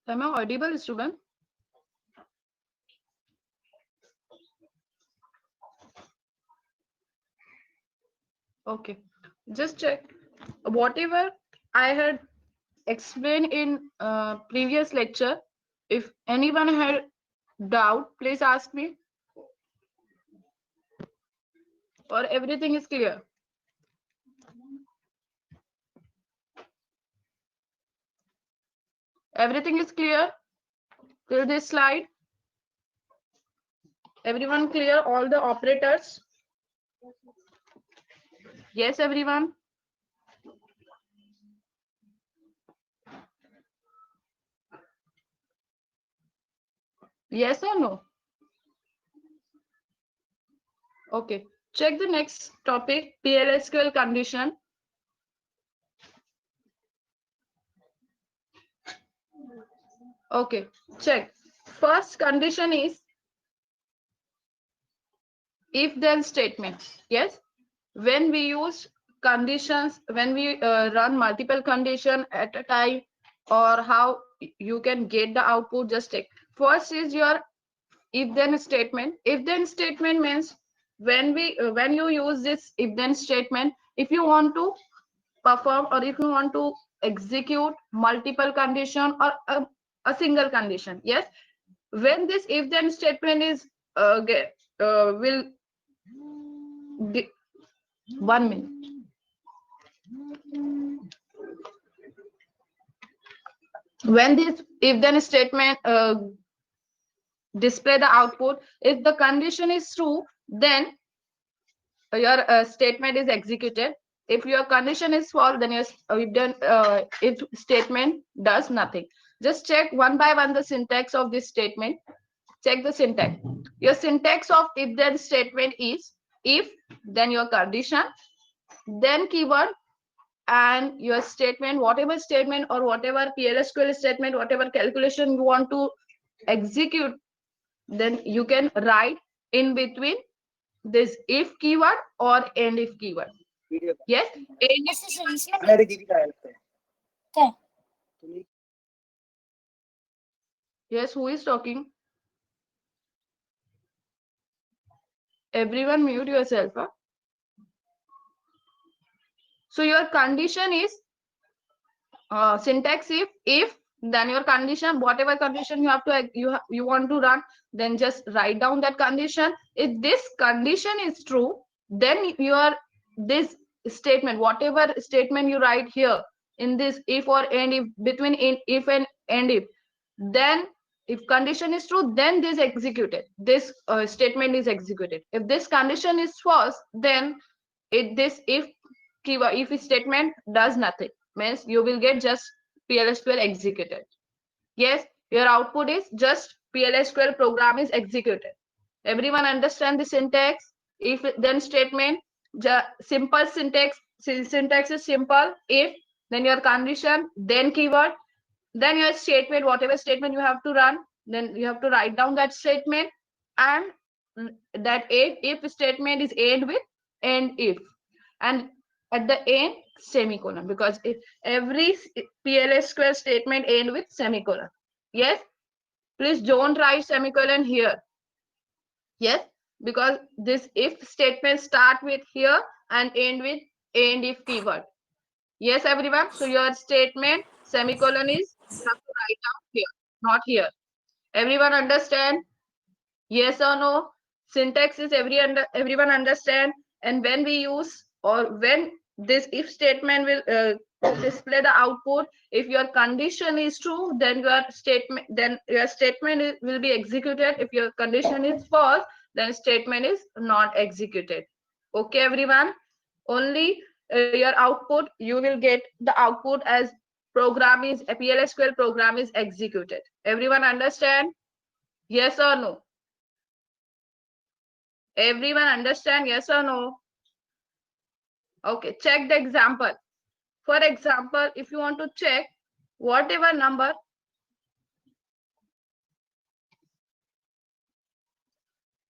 Am I audible, student? Okay. Just check. Whatever I had explained in previous lecture, if anyone had doubt, please ask me, or everything is clear. Everything is clear till this slide. Everyone clear all the operators? Yes, everyone. Yes or no? Okay. Check the next topic, PLSQL condition. Okay. Check. First condition is if then statement. Yes. When we use conditions, when we run multiple condition at a time, or how you can get the output, just take. First is your if then statement. If then statement means when you use this if then statement, if you want to perform or if you want to execute multiple condition or a single condition. Yes, when this if then statement is will 1 minute. When this if then statement display the output, if the condition is true, then your statement is executed. If your condition is false, then your if statement does nothing. Just check one by one the syntax of this statement. Check the syntax. Your syntax of if then statement is if, then your condition, then keyword, and your statement, whatever statement or whatever PLSQL statement, whatever calculation you want to execute, then you can write in between this if keyword or end if keyword. Yes, end if. Yes, who is talking? Everyone mute yourself. Huh? So your condition is syntax if, then your condition, whatever condition you have to you want to run, then just write down that condition. If this condition is true, then your this statement, whatever statement you write here in this if or end if, between if and end if, then if condition is true, then this executed, this statement is executed. If this condition is false, then this if keyword if statement does nothing, means you will get just PLSQL executed. Yes, your output is just PLSQL program is executed. Everyone understand the syntax? If then statement, simple syntax. Syntax is simple. If, then your condition, then keyword, then your statement, whatever statement you have to run, then you have to write down that statement, and that if statement is end with end if, and at the end semicolon, because every PLSQL statement end with semicolon. Yes, please don't write semicolon here. Yes, because this if statement start with here and end with end if keyword. Yes, everyone. So your statement semicolon is you have to write down here, not here. Everyone understand? Yes or no? Syntax is everyone understand. And when we use or when this if statement will display the output, if your condition is true, then your statement will be executed. If your condition is false, then statement is not executed. Okay, everyone. Only your output, you will get the output as program is a PLSQL program is executed. Everyone understand? Yes or no? Everyone understand? Yes or no? Okay, check the example. For example, if you want to check whatever number,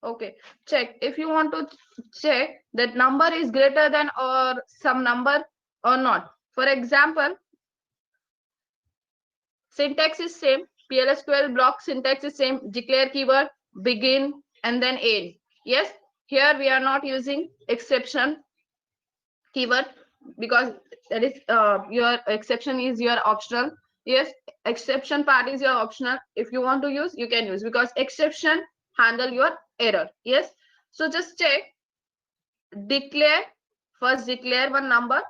okay, check. If you want to check that number is greater than or some number or not. For example, syntax is same. PLSQL block syntax is same. Declare keyword, begin, and then end. Yes, here we are not using exception keyword because that is your exception is your optional. Yes, exception part is your optional. If you want to use, you can use, because exception handle your error. Yes, so just check. Declare, first declare one number,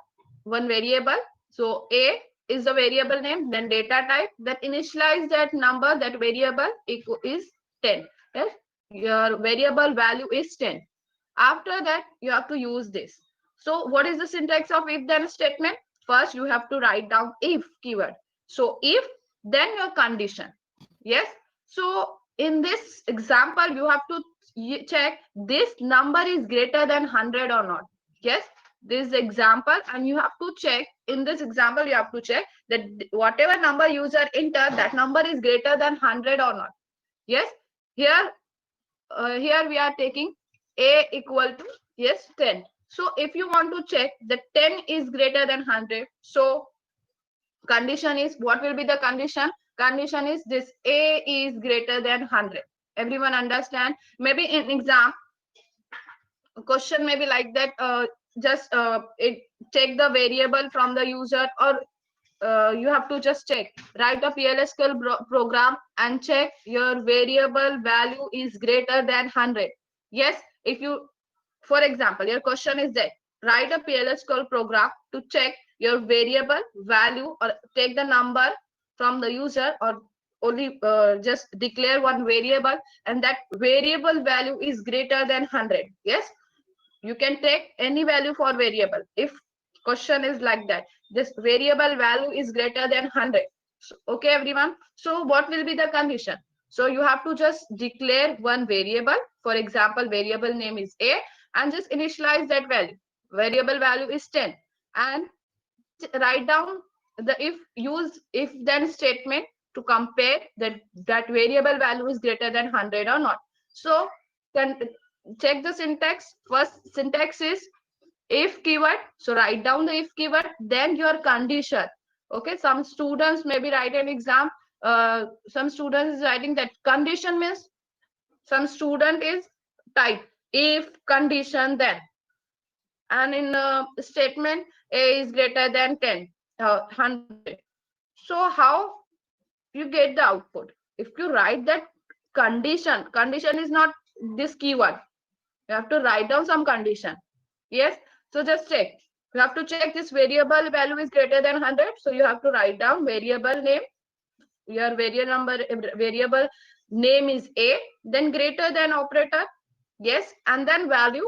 one variable. So A is the variable name, then data type, then initialize that number, that variable is 10. Yes, your variable value is 10. After that, you have to use this. So what is the syntax of if then statement? First, you have to write down if keyword. So if, then your condition. Yes. So in this example, you have to check this number is greater than 100 or not. Yes, this example, and you have to check in this example, you have to check that whatever number user enter, that number is greater than 100 or not. Yes, here here we are taking A equal to, yes, 10. So if you want to check that 10 is greater than 100, so condition is, what will be the condition? Condition is this: A is greater than 100. Everyone understand? Maybe in exam question may be like that, just take the variable from the user, or you have to just check, write a PLSQL program and check your variable value is greater than 100. Yes, if you, for example, your question is that write a PLSQL program to check your variable value, or take the number from the user, or only just declare one variable, and that variable value is greater than 100. Yes, you can take any value for variable. If question is like that, this variable value is greater than 100. So, okay everyone, so what will be the condition? So you have to just declare one variable. For example, variable name is A, and just initialize that value. Variable value is 10, and write down the if, use if then statement to compare that variable value is greater than 100 or not. So then check the syntax. First syntax is if keyword, so write down the if keyword, then your condition. Okay, some students maybe write an exam, some students is writing that condition means, some student is type if condition then, and in statement A is greater than 10, 100. So how you get the output? If you write that condition is not this keyword, you have to write down some condition. Yes, so just check, you have to check this variable value is greater than 100, so you have to write down variable name, your variable name is A, then greater than operator. Yes, and then value,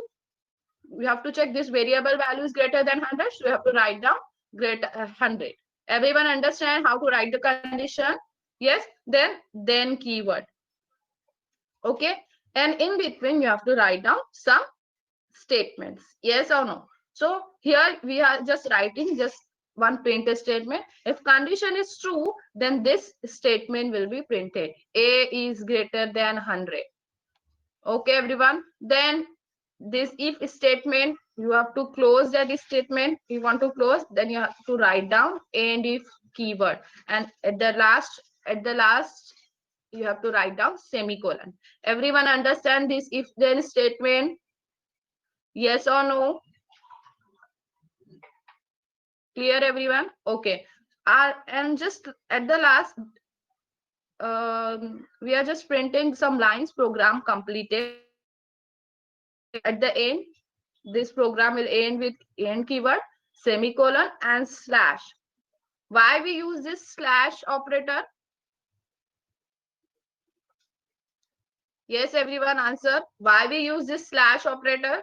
we have to check this variable value is greater than 100, so we have to write down greater 100. Everyone understand how to write the condition? Yes, then keyword. Okay, and in between you have to write down some statements. Yes or no? So here we are just writing just one printf statement. If condition is true, then this statement will be printed: A is greater than 100. Okay everyone, then this if statement, you have to close that statement. If you want to close, then you have to write down and if keyword, and at the last you have to write down semicolon. Everyone understand this if then statement? Yes or no? Clear everyone? Okay, and just at the last, we are just printing some lines, program completed. At the end, this program will end with end keyword, semicolon, and slash. Why we use this slash operator? Yes, everyone answer. Why we use this slash operator?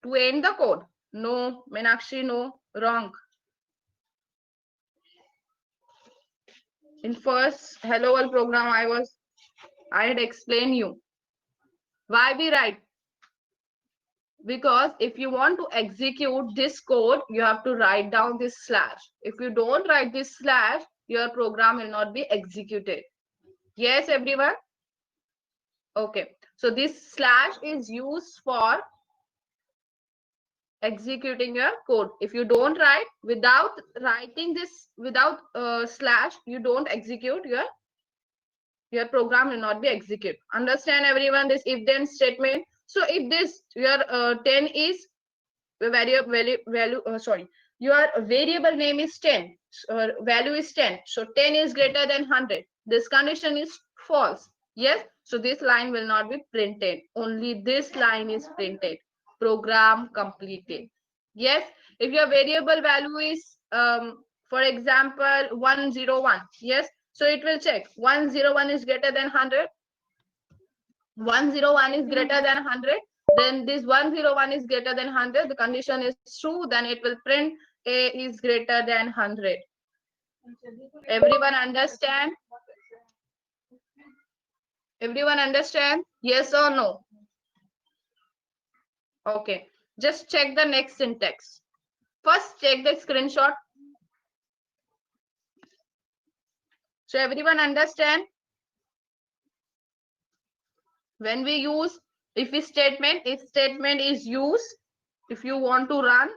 To end the code? No, Meenakshi, no, wrong. In first hello world program, I had explained you why we write. Because if you want to execute this code, you have to write down this slash. If you don't write this slash, your program will not be executed. Yes, everyone? Okay. So this slash is used for executing your code. If you don't write, without writing this, without slash, you don't execute your program will not be executed. Understand everyone this if then statement. So if this your 10 is value, your variable name is 10, value is 10, so 10 is greater than 100, this condition is false. Yes, so this line will not be printed, only this line is printed, program completed. Yes, if your variable value is for example 101, yes, so it will check 101 is greater than 100, 101 is greater than 100, then this 101 is greater than 100, the condition is true, then it will print a is greater than 100. Everyone understand? Everyone understand? Yes or no? Okay, just check the next syntax. First check the screenshot. So everyone understand? When we use if statement is used, if you want to run,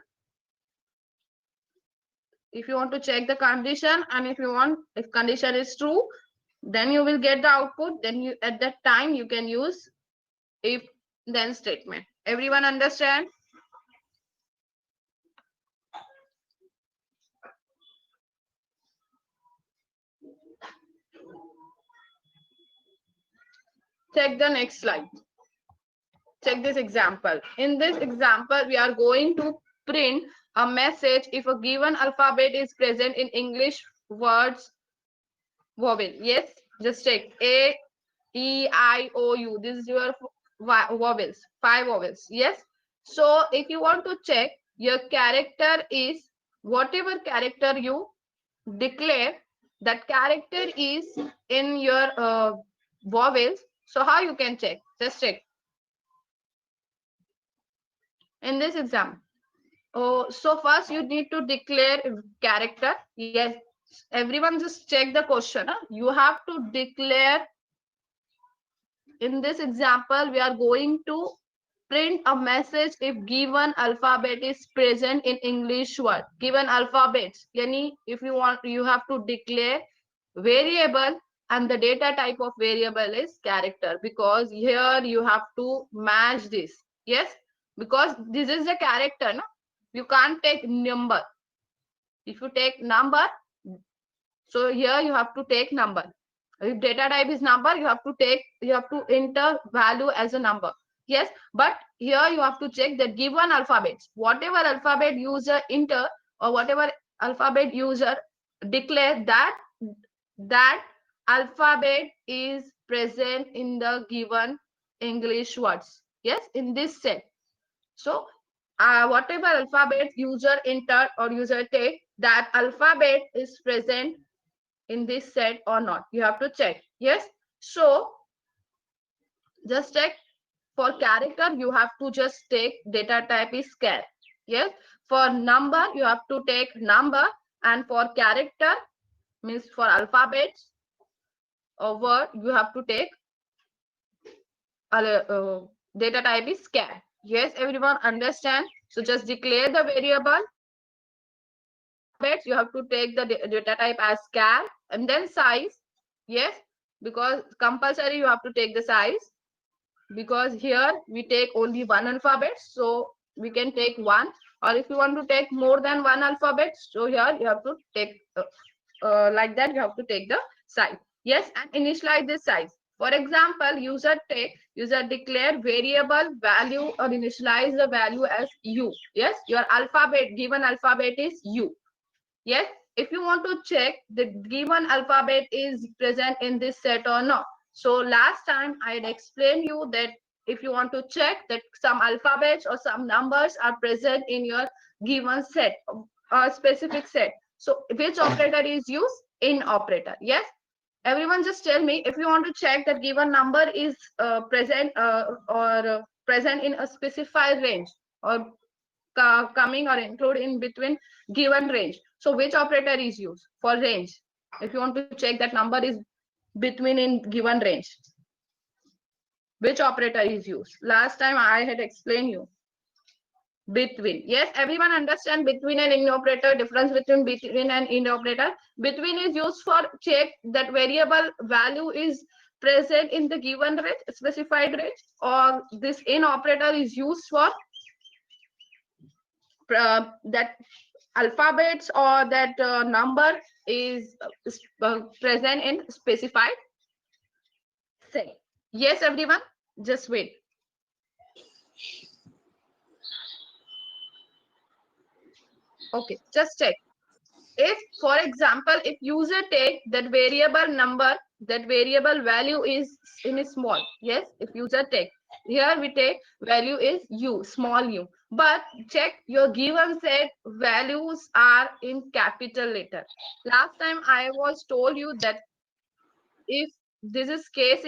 if you want to check the condition, and if condition is true, then you will get the output, then you at that time you can use if then statement. Everyone understand? Check the next slide. Check this example. In this example, we are going to print a message if a given alphabet is present in English words vowel. Yes, just check A, E, I, O, U. This is your vowels, 5 vowels. Yes. So if you want to check your character is whatever character you declare, that character is in your vowels. So how you can check? Just check. In this exam, oh, so first you need to declare character. Yes, everyone just check the question. Huh? You have to declare. In this example, we are going to print a message if given alphabet is present in English word. Given alphabets, yani if you want, you have to declare variable, and the data type of variable is character, because here you have to match this. Yes, because this is the character, no? You can't take number. If you take number, so here you have to take number. If data type is number, you have to enter value as a number. Yes, but here you have to check the given alphabets. Whatever alphabet user enter or whatever alphabet user declare, that alphabet is present in the given English words. Yes, in this set. So whatever alphabet user enter or user take, that alphabet is present in this set or not. You have to check. Yes. So just check. For character, you have to just take data type is char. Yes. For number, you have to take number, and for character means for alphabets or word, you have to take data type is char. Yes, everyone understand? So just declare the variable. You have to take the data type as char, and then size. Yes, because compulsory you have to take the size, because here we take only one alphabet, so we can take one, or if you want to take more than one alphabet, so here you have to take like that, you have to take the size. Yes, and initialize this size. For example, user declare variable value or initialize the value as u. Yes, your alphabet, given alphabet is u. Yes, if you want to check the given alphabet is present in this set or not. So last time I had explained you that if you want to check that some alphabets or some numbers are present in your given set or specific set. So which operator is used? In operator. Yes. Everyone just tell me if you want to check that given number is present or present in a specified range, or coming or include in between given range. So which operator is used for range? If you want to check that number is between in given range, which operator is used? Last time I had explained you. Between. Yes, everyone understand between and in operator, difference between and in operator. Between is used for check that variable value is present in the given range, specified range, or this in operator is used for that alphabets or that number is present in specified set. Yes, everyone, just wait. Okay, just check. If, for example, if user take that variable number, that variable value is in small. Yes, if user take, here we take value is u, small u. But check your given set values are in capital letter. Last time I was told you that if this is case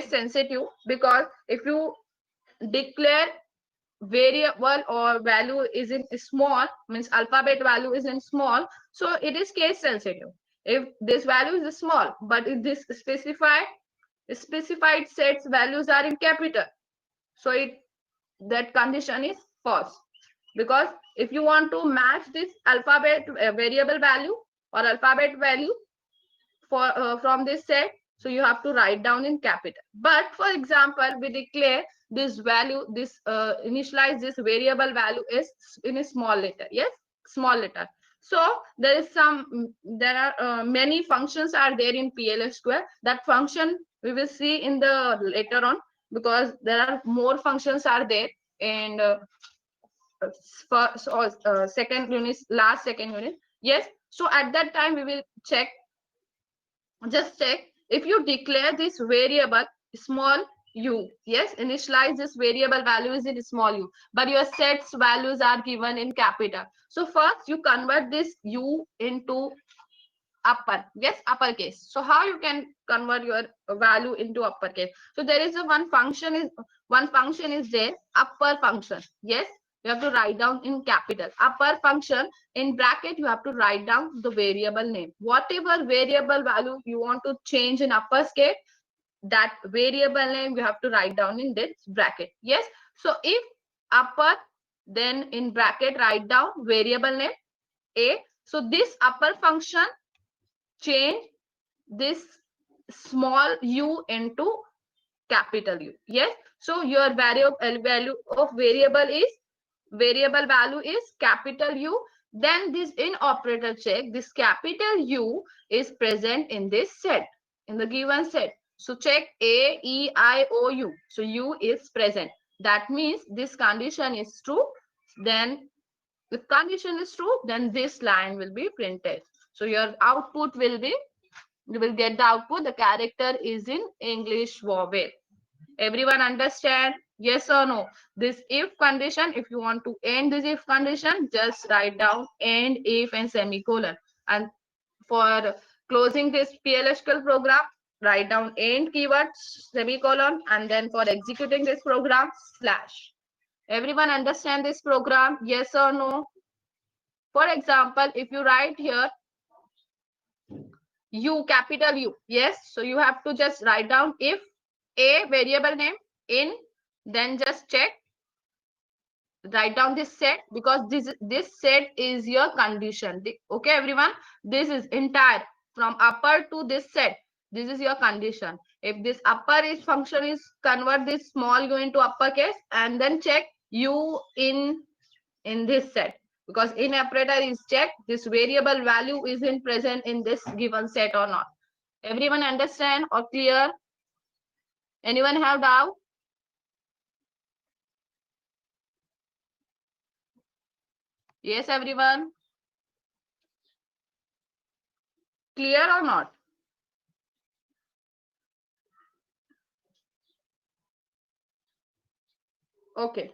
sensitive, because if you declare variable or value is in small, means alphabet value is in small, so it is case sensitive. If this value is small, but if this specified sets values are in capital, so it that condition is false. Because if you want to match this alphabet variable value or alphabet value for from this set, so you have to write down in capital. But for example, we declare this value, this initialize this variable value is in a small letter. Yes, small letter. So there is there are many functions are there in PL/SQL. That function we will see in the later on, because there are more functions are there. And first or second unit, last second unit. Yes, so at that time we will check. Just check if you declare this variable small u. Yes, initialize this variable value is in small u, but your sets values are given in capital. So first you convert this u into upper. Yes, uppercase. So how you can convert your value into uppercase? So there is a one function is there, upper function. Yes, you have to write down in capital upper function. In bracket you have to write down the variable name, whatever variable value you want to change in upper case, that variable name you have to write down in this bracket. Yes, so if upper, then in bracket write down variable name a. So this upper function change this small u into capital U. Yes, so your value of variable value is capital U. Then this in operator check, this capital U is present in this set, in the given set. So check A, E, I, O, U. So U is present. That means this condition is true. Then if condition is true, then this line will be printed. So your output will be, you will get the output. The character is in English vowel. Everyone understand? Yes or no? This if condition, if you want to end this if condition, just write down end if and semicolon. And for closing this PLSQL program, write down end keyword semicolon, and then for executing this program slash. Everyone understand this program? Yes or no? For example, if you write here U, capital U, yes, so you have to just write down if a variable name in, then just check, write down this set, because this set is your condition. Okay, everyone, this is entire from upper to this set, this is your condition. If this upper is function is convert this small u into uppercase, and then check u in this set, because in operator is check this variable value is in present in this given set or not. Everyone understand or clear? Anyone have doubt? Yes, everyone, clear or not? Okay.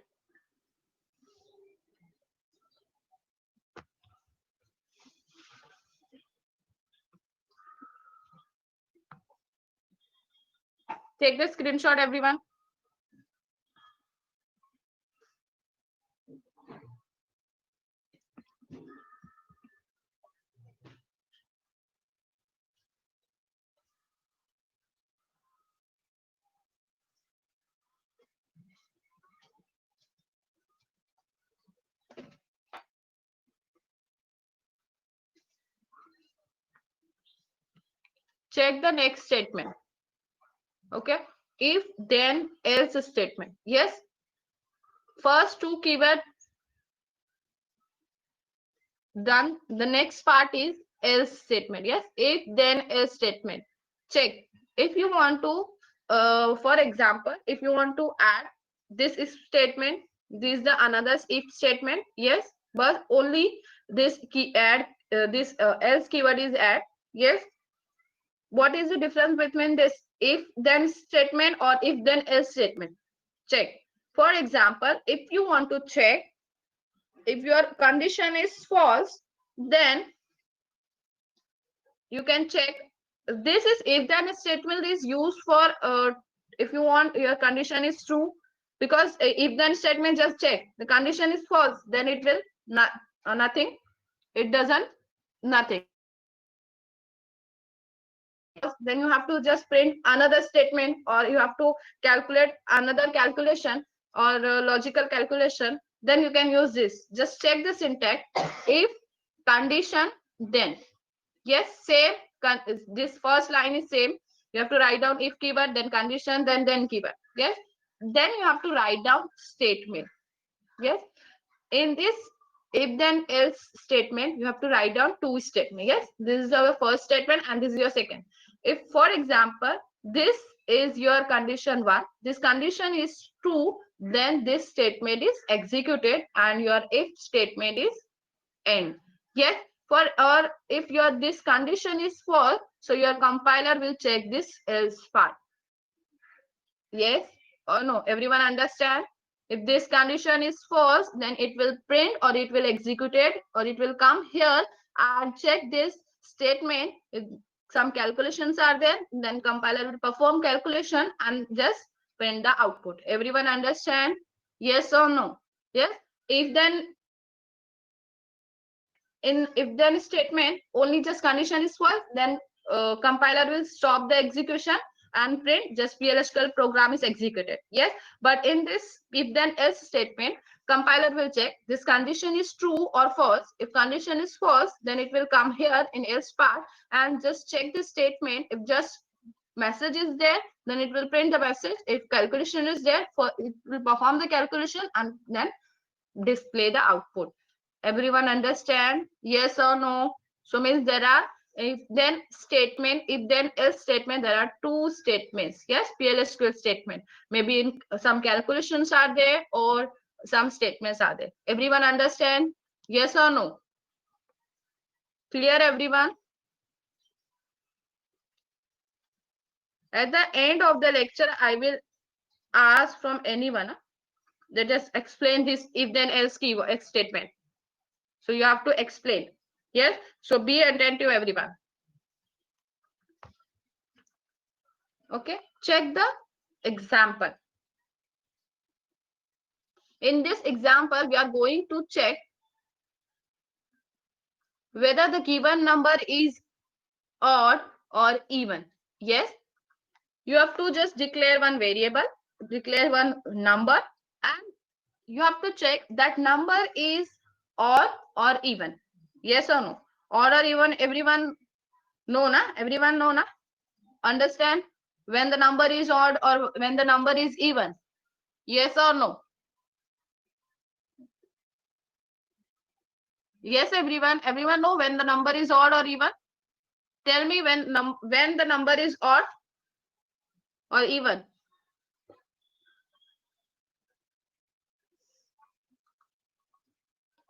Take the screenshot, everyone. check the next statement. Okay, if then else statement. Yes, first two keyword done. The next part is else statement. Yes, if then else statement. Check if you want to for example, if you want to add this is statement, this is the another if statement. Yes, but only this key add this else keyword is add. Yes, what is the difference between this if then statement or if then else statement? Check. For example, if you want to check if your condition is false, then you can check. This is if then statement is used for if you want your condition is true, because if then statement just check the condition is false, then it will not nothing, it doesn't nothing. Then you have to just print another statement, or you have to calculate another calculation or logical calculation. Then you can use this. Just check the syntax. If condition then. Yes, same. This first line is same. You have to write down if keyword, then condition, then keyword. Yes. Then you have to write down statement. Yes. In this if then else statement, you have to write down two statements. Yes, this is our first statement and this is your second. If for example this is your condition one, this condition is true, then this statement is executed and your if statement is end. Yes, for or if your this condition is false, so your compiler will check this else part. Yes or no? Everyone understand? If this condition is false, then it will print or it will execute it, or it will come here and check this statement. If some calculations are there, then compiler will perform calculation and just print the output. Everyone understand? Yes or no? Yes. If then in if then statement only just condition is false, then compiler will stop the execution and print just PLSQL program is executed. Yes, but in this if then else statement, compiler will check this condition is true or false. If condition is false, then it will come here in else part and just check the statement. If just message is there, then it will print the message. If calculation is there, for it will perform the calculation and then display the output. Everyone understand? Yes or no? So means there are if then statement, if then else statement, there are two statements. Yes, PLSQL statement. Maybe in some calculations are there or some statements are there. Everyone understand? Yes or no? Clear everyone? At the end of the lecture, I will ask from anyone. They just explain this if then else keyword statement. So you have to explain. Yes. So be attentive, everyone. Okay. Check the example. In this example, we are going to check whether the given number is odd or even. Yes. You have to just declare one variable, declare one number, and you have to check that number is odd or even. Yes or no? Odd or even, everyone know na? Everyone know na? Understand when the number is odd or when the number is even? Yes or no? Yes, everyone. Everyone know when the number is odd or even? Tell me when the number is odd or even.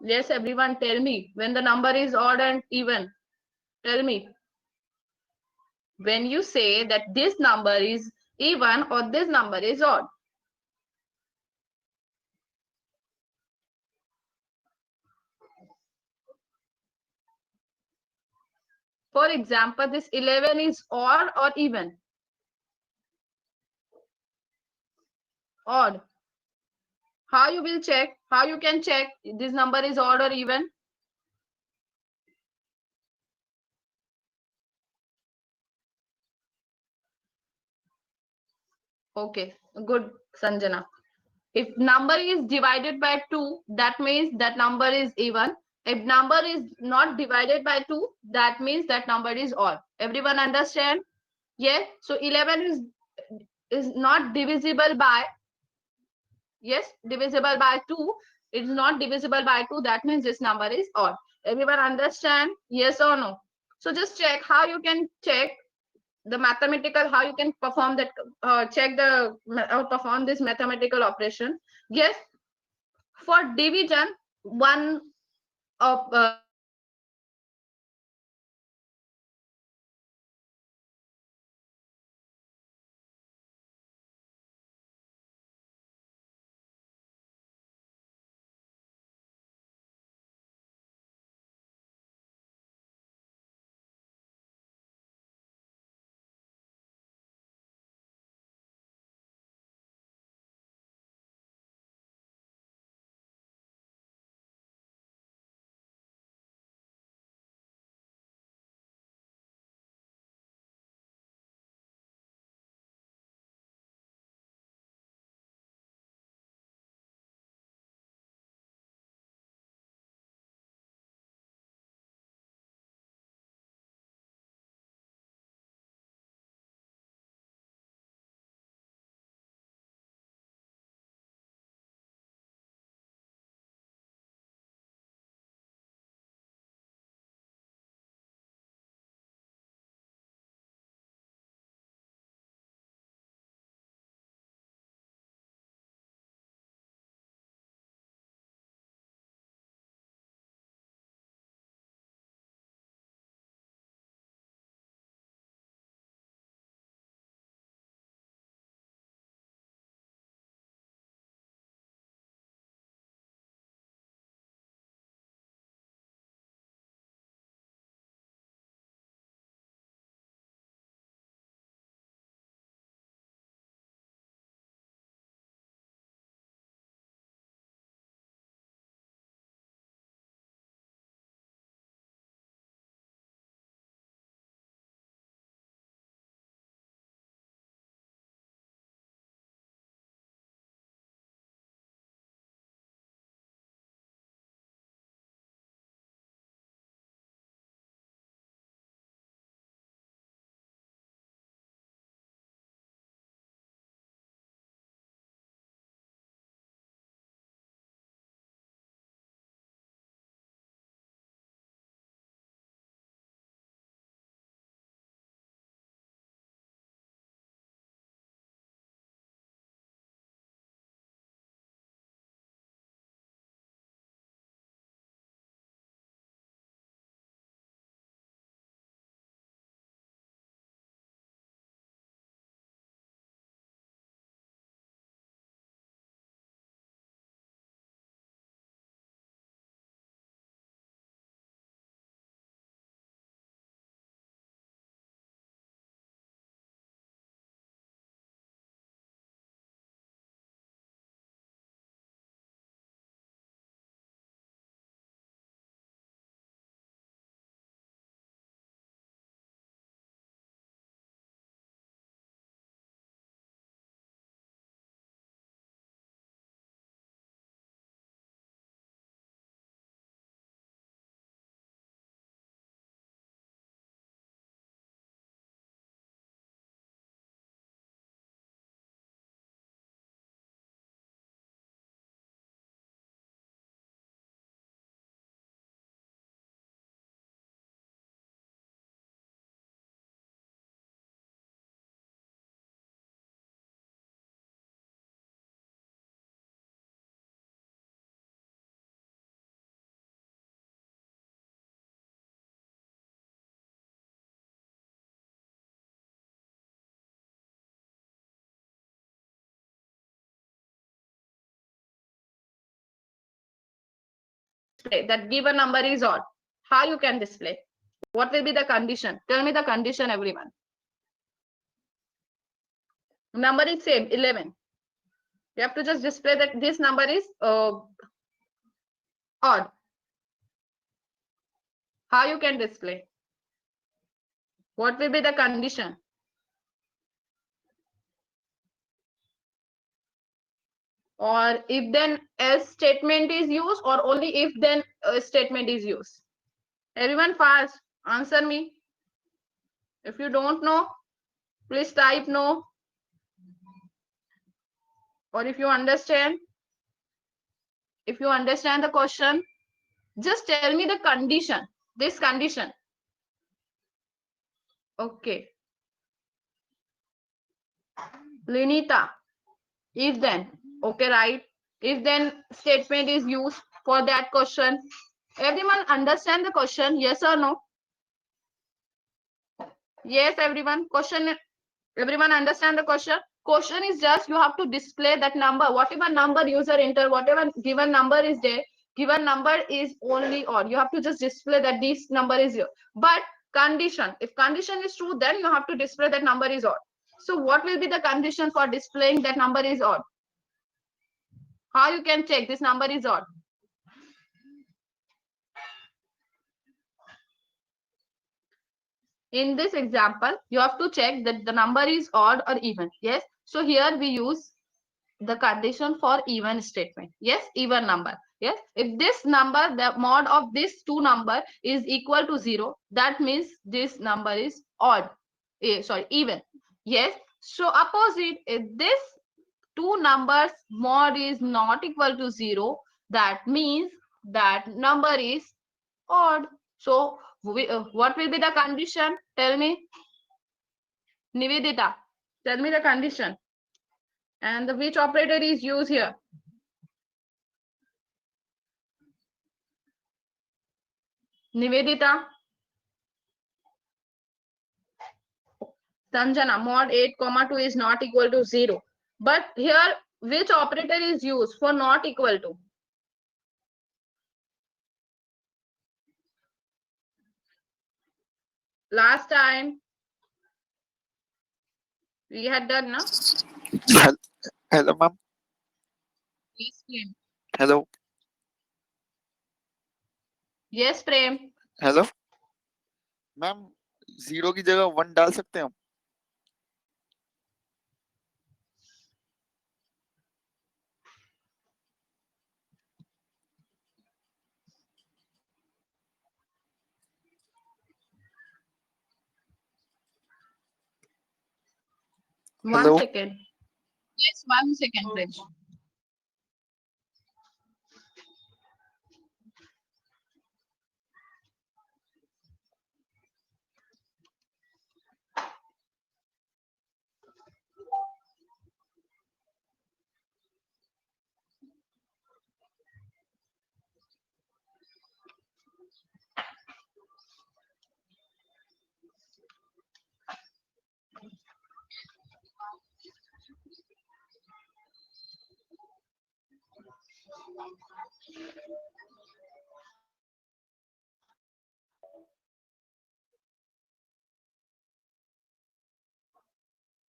Yes, everyone, tell me when the number is odd and even. Tell me. When you say that this number is even or this number is odd. For example, this 11 is odd or even? Odd. How you will check? How you can check this number is odd or even? Okay, good, Sanjana. If number is divided by 2, that means that number is even. If number is not divided by 2, that means that number is odd. Everyone understand? Yes, so 11 is not divisible by, yes, divisible by 2. It's not divisible by 2. That means this number is odd. Everyone understand? Yes or no? So just check how you can check the mathematical, how you can perform that, check the, perform this mathematical operation. Yes, for division, one of that given number is odd. How you can display? What will be the condition? Tell me the condition, everyone. Number is same, 11. You have to just display that this number is odd. How you can display? What will be the condition? Or if then else statement is used, or only if then statement is used? Everyone fast, answer me. If you don't know, Please type no. Or if you understand the question, just tell me the condition, this condition. Okay. Linita, if then, okay, right? If then statement is used for that question. Everyone understand the question? Yes or no? Yes, everyone. Question. Everyone understand the question? Question is just you have to display that number. Whatever number user enter, whatever given number is there, given number is only odd. You have to just display that this number is your. But condition, if condition is true, then you have to display that number is odd. So what will be the condition for displaying that number is odd? How you can check this number is odd? In this example, you have to check that the number is odd or even. Yes. So here we use the condition for even statement. Yes, even number. Yes, if this number, the mod of this two number is equal to 0, that means this number is odd. Sorry, even. Yes, so opposite, if this two numbers mod is not equal to 0, that means that number is odd. So what will be the condition? Tell me. Nivedita, tell me the condition. And the which operator is used here? Nivedita. Sanjana, mod 8 comma 2 is not equal to 0. But here, which operator is used for not equal to? Last time we had done, no? Hello, ma'am. Yes, Prem. Hello. Yes, Prem. Hello ma'am, 0 की जगह 1 डाल सकते हैं हम? One Hello? second. Yes, 1 second, Prem.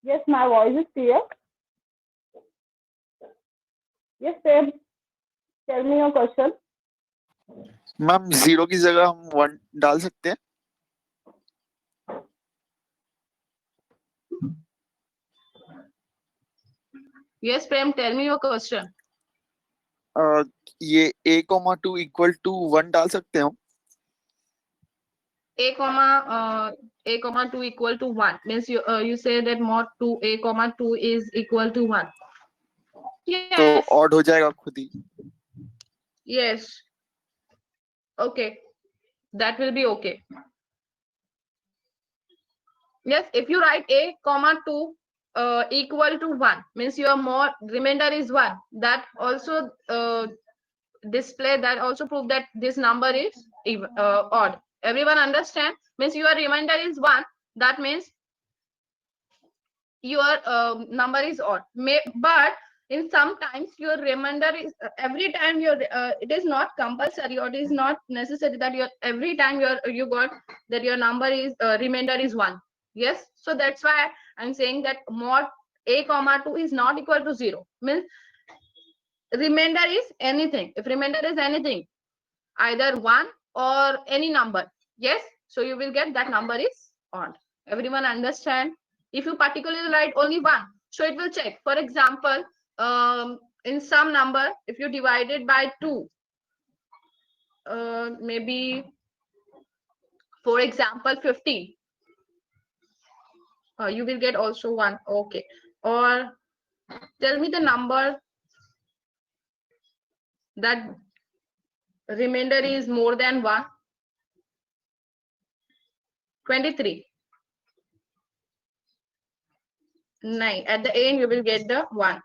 Yes, my voice is clear. Yes, Prem. Tell me your question. Ma'am, 0 की जगह हम 1 डाल सकते हैं? Yes, Prem. Tell me your question. ये a,2 इक्वल टू 1 डाल सकते हैं हम? A comma 2 equal to 1 means you say that mod 2 a comma 2 is equal to 1. Yes. तो ऑड हो जाएगा खुद ही. Yes. Okay. That will be okay. Yes, if you write a comma 2 equal to 1 means your mod remainder is 1. That also display, that also prove that this number is odd. Everyone understand? Means your remainder is 1. That means your number is odd. But in sometimes your remainder is every time your it is not compulsory or it is not necessary that your every time you got that your number is remainder is 1. Yes, so that's why I'm saying that mod a comma 2 is not equal to 0 means remainder is anything. If remainder is anything, either 1 or any number, yes, so you will get that number is odd. Everyone understand? If you particularly write only 1, so it will check. For example, in some number, if you divide it by 2, maybe for example 50, You will get also 1. Okay. Or tell me the number that remainder is more than 1. 23. 9. At the end, you will get the 1.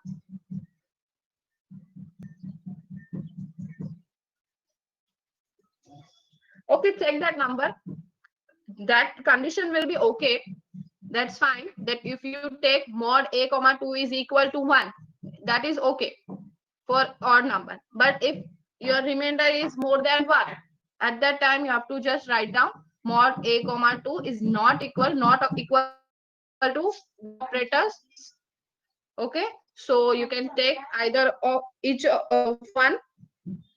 Okay, check that number. That condition will be okay. That's fine. That if you take mod a comma 2 is equal to 1, that is okay for odd number. But if your remainder is more than 1, at that time you have to just write down mod a comma 2 is not equal to the operators. Okay, so you can take either of each one.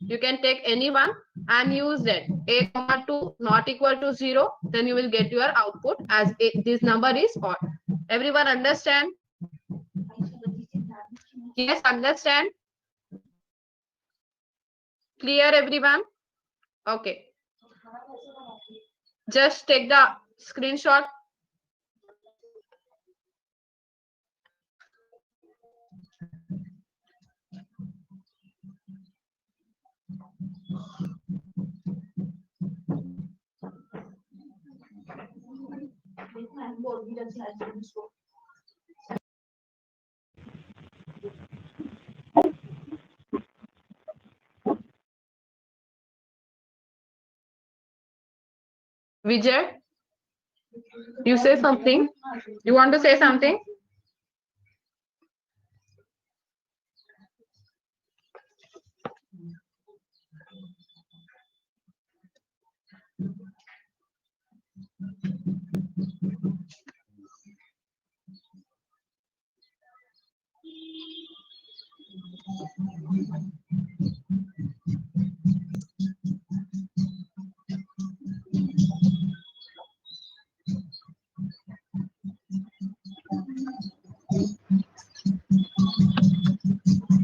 You can take any one and use that a comma 2 not equal to 0. Then you will get your output as this number is odd. Everyone understand? Yes, understand? Clear, everyone? Okay. Just take the screenshot. Vijay, you say something? You want to say something?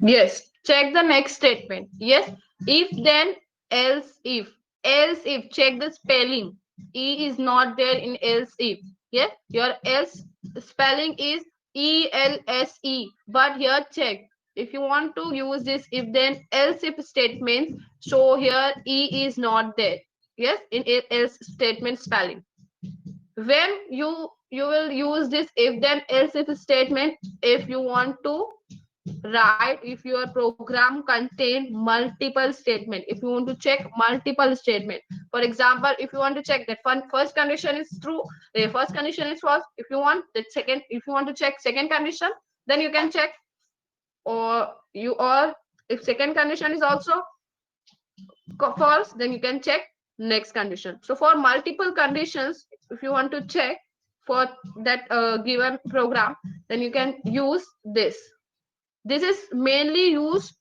Yes, check the next statement. Yes, if then else if check the spelling. E is not there in else if. Yes, your else spelling is ELSE, but here check. If you want to use this if then else if statements, so here E is not there. Yes, in else statement spelling. When you will use this if then else if statement, if you want to write, if your program contain multiple statement, if you want to check multiple statement. For example, if you want to check that first condition is true, the first condition is false. If you want the second, if you want to check second condition, then you can check, or if second condition is also false, then you can check next condition. So for multiple conditions, if you want to check for that given program, then you can use this. This is mainly used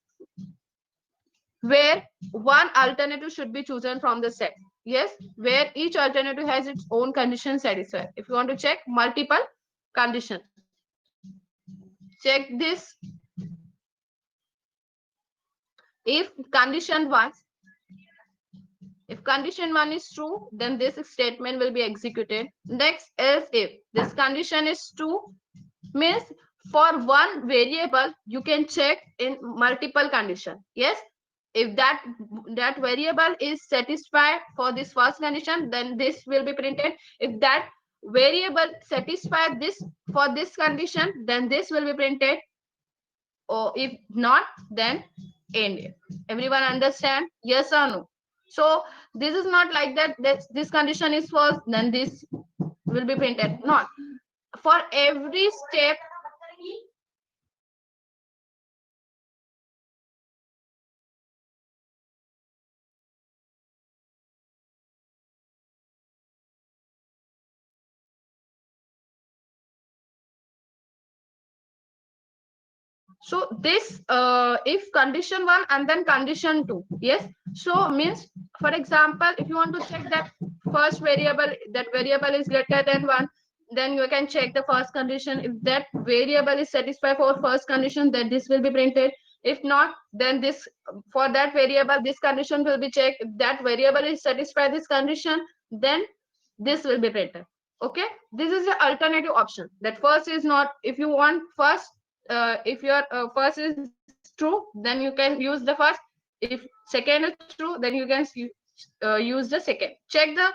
where one alternative should be chosen from the set. Yes, where each alternative has its own condition satisfied. If you want to check multiple conditions, check this. If condition 1, if condition 1 is true, then this statement will be executed. Next, else if this condition is true, means for one variable you can check in multiple condition. Yes, if that variable is satisfied for this first condition, then this will be printed. If that variable satisfied this for this condition, then this will be printed, or if not, then end. Everyone understand? Yes or no? So this is not like that this condition is false, then this will be printed. Not for every step. So this if condition 1 and then condition 2. Yes, so means, for example, if you want to check that first variable, that variable is greater than 1, then you can check the first condition. If that variable is satisfied for first condition, then this will be printed. If not, then this, for that variable, this condition will be checked. If that variable is satisfied this condition, then this will be printed. Okay, this is the alternative option. That first is not, if you want first, if your first is true, then you can use the first. If second is true, then you can use the second. Check the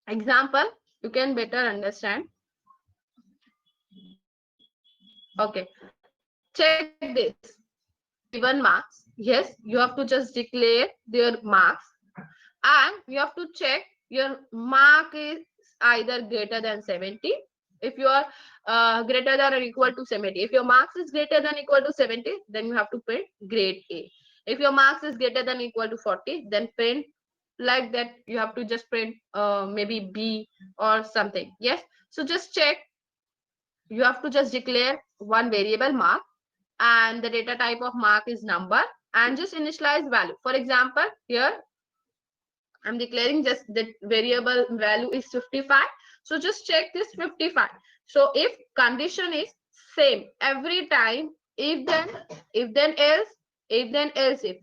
example, you can better understand. Okay, check this. Given marks, yes, you have to just declare their marks, and you have to check your mark is either greater than 70. If you are greater than or equal to 70, if your marks is greater than equal to 70, then you have to print grade A. If your marks is greater than equal to 40, then print like that, you have to just print maybe B or something. Yes, so just check. You have to just declare one variable mark, and the data type of mark is number, and just initialize value. For example, here I'm declaring just that variable value is 55. So just check this 55. So if condition is same every time, if then else, if then else if.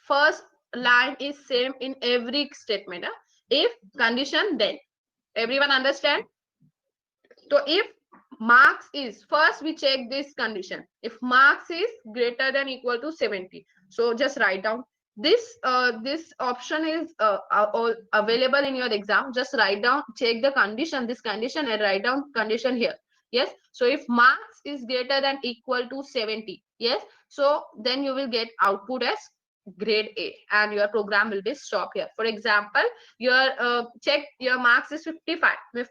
First line is same in every statement. If condition then. Everyone understand? So if marks is, first we check this condition. If marks is greater than equal to 70, so just write down this option is available in your exam. Just write down, check the condition, this condition, and write down condition here. Yes, so if marks is greater than equal to 70, yes, so then you will get output as grade A, and your program will be stopped here. For example, your check your marks is 55. If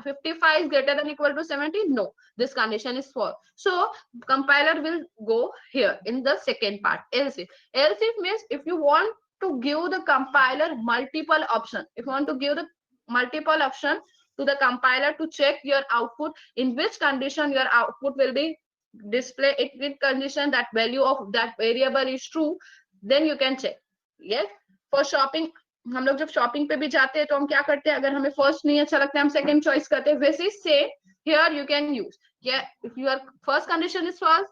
55 is greater than equal to 70, no, this condition is false. So compiler will go here in the second part, else if. Else if means if you want to give the compiler multiple option, if you want to give the multiple option to the compiler to check your output, in which condition your output will be display it, with condition that value of that variable is true, then you can check. Yes, for shopping, हम लोग जब shopping पे भी जाते हैं तो हम क्या करते हैं, अगर हमें फर्स्ट नहीं अच्छा लगता है हम सेकंड चॉइस करते हैं. वैसे से here you can use, if your first condition is false,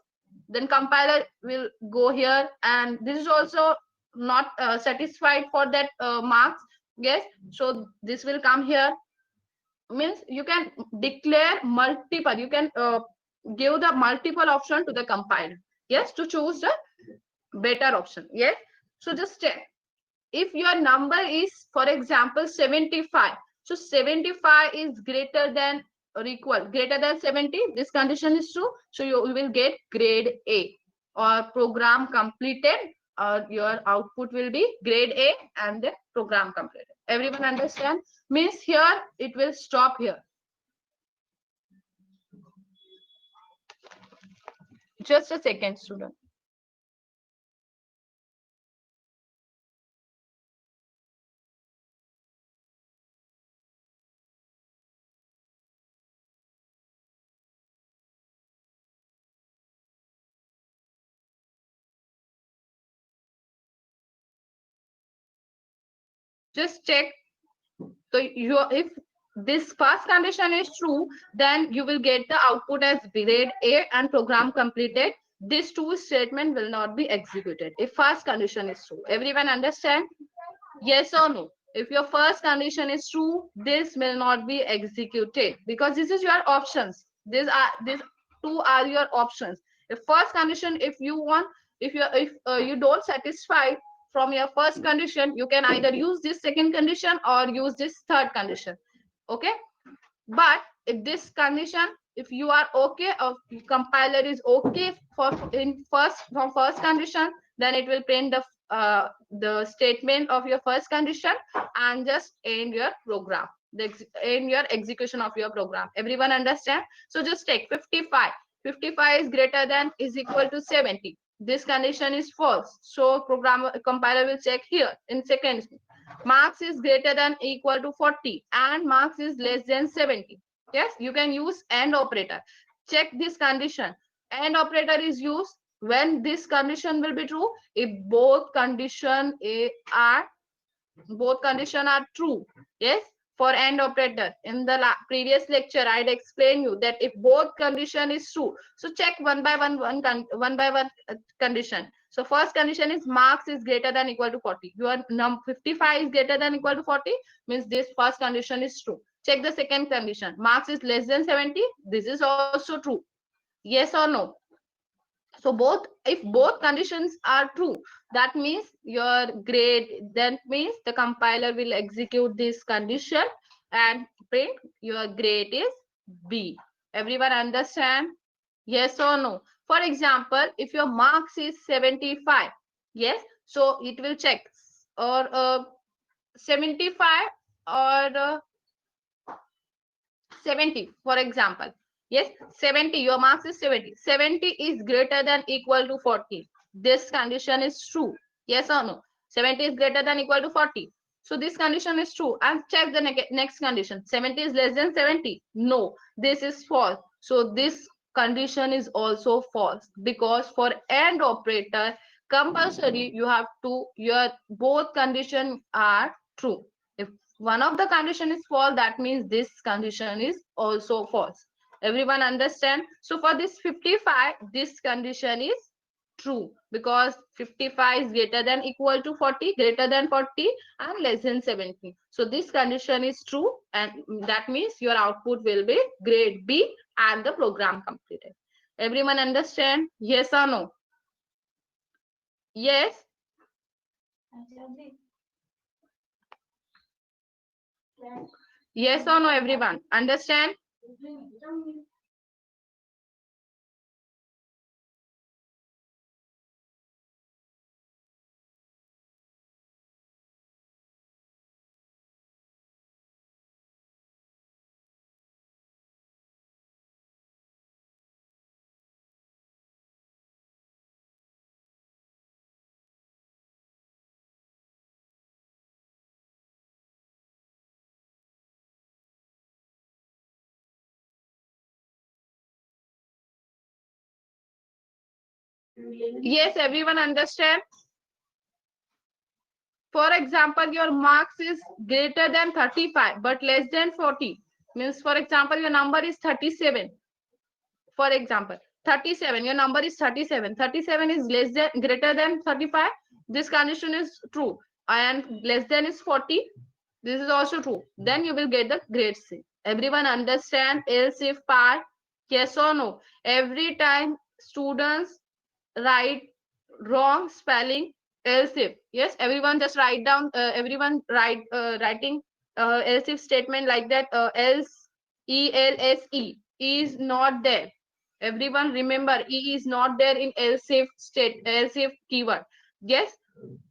then compiler will go here, and this is also not satisfied for that marks. Yes, so this will come here. Means you can declare multiple, you can give the multiple option to the compiler, yes, to choose the better option. Yes, so just check. If your number is, for example, 75, so 75 is greater than or equal, greater than 70, this condition is true, so you will get grade A, or program completed, or your output will be grade A and the program completed. Everyone understand? Means here it will stop here. Just a second, student. Just check. So you, if this first condition is true, then you will get the output as grade A and program completed. This two statement will not be executed if first condition is true. Everyone understand? Yes or no? If your first condition is true, this will not be executed, because this is your options. These two are your options. If first condition, if you want, if you don't satisfy from your first condition, you can either use this second condition or use this third condition. Okay, but if this condition, if you are okay, or compiler is okay for in first from first condition, then it will print the statement of your first condition and just end your program, end your execution of your program. Everyone understand? So just take 55. 55 is greater than is equal to 70. This condition is false, so program compiler will check here in seconds. Marks is greater than equal to 40 and marks is less than 70. Yes, you can use AND operator. Check this condition. AND operator is used when this condition will be true if both condition are true. Yes, for AND operator in the previous lecture I'd explained you that if both condition is true, so check one by one condition. So first condition is marks is greater than equal to 40. Your 55 is greater than equal to 40, means this first condition is true. Check the second condition. Marks is less than 70. This is also true. Yes or no? So both, if both conditions are true, that means your grade, that means the compiler will execute this condition and print your grade is B. Everyone understand? Yes or no? For example, if your marks is 75, yes, so it will check or 75 or 70, for example. Yes, 70, your marks is 70. 70 is greater than equal to 40. This condition is true. Yes or no? 70 is greater than equal to 40. So this condition is true. And check the next condition. 70 is less than 70. No, this is false. So this condition is also false, because for AND operator, compulsory you have to, your both condition are true. If one of the condition is false, that means this condition is also false. Everyone understand? So for this 55, this condition is true, because 55 is greater than equal to 40, greater than 40 and less than 70. So this condition is true, and that means your output will be grade B and the program completed. Everyone understand? Yes or no? Yes. Yes or no, everyone? Understand? Yes, everyone understand? For example, your marks is greater than 35 but less than 40. Means, for example, your number is 37. For example, 37, your number is 37. 37 is less than, greater than 35. This condition is true. And less than is 40. This is also true. Then you will get the grade C. Everyone understand else if part? Yes or no? Every time students write wrong spelling else if, yes, everyone just write down, everyone writing else if statement like that, else, else is not there. Everyone remember, e is not there in else if state, else if keyword. Yes,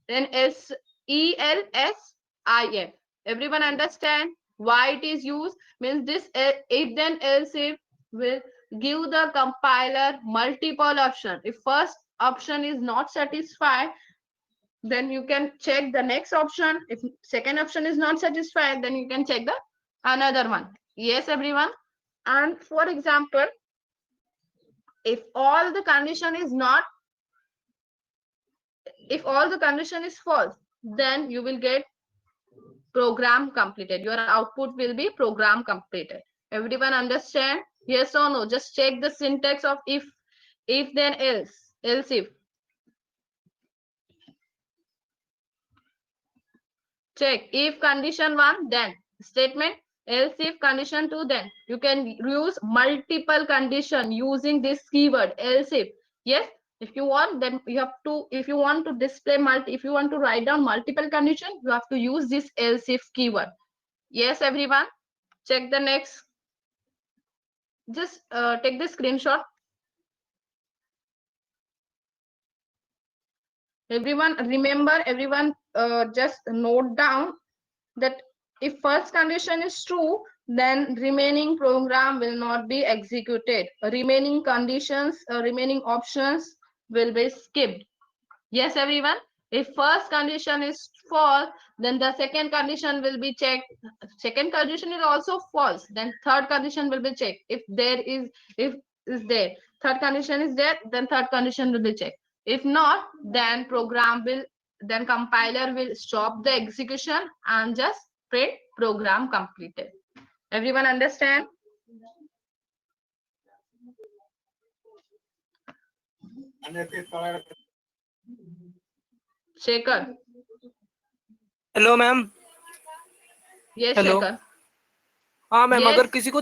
then s, ELSIF. Everyone understand why it is used? Means this if then else if will give the compiler multiple option. If first option is not satisfied, then you can check the next option. If second option is not satisfied, then you can check the another one. Yes, everyone. And for example, if all the condition is not, if all the condition is false, then you will get program completed. Your output will be program completed. Everyone understand? Yes or no? Just check the syntax of if then else if. Check if condition 1, then statement, else if condition 2, then you can use multiple condition using this keyword else if. Yes, if you want, then you have to, if you want to display if you want to write down multiple condition, you have to use this else if keyword. Yes, everyone. Check the next. Just take the screenshot. Everyone remember, everyone just note down that if first condition is true, then remaining program will not be executed. Remaining conditions, remaining options will be skipped. Yes, everyone. If first condition is false, then the second condition will be checked. Second condition is also false. Then third condition will be checked. If there is, if is there, third condition is there, then third condition will be checked. If not, then program will, then compiler will stop the execution and just print program completed. Everyone understand? Shekhar. Hello ma'am. Yes, hello. Shekhar. हाँ ma'am, Yes. अगर किसी को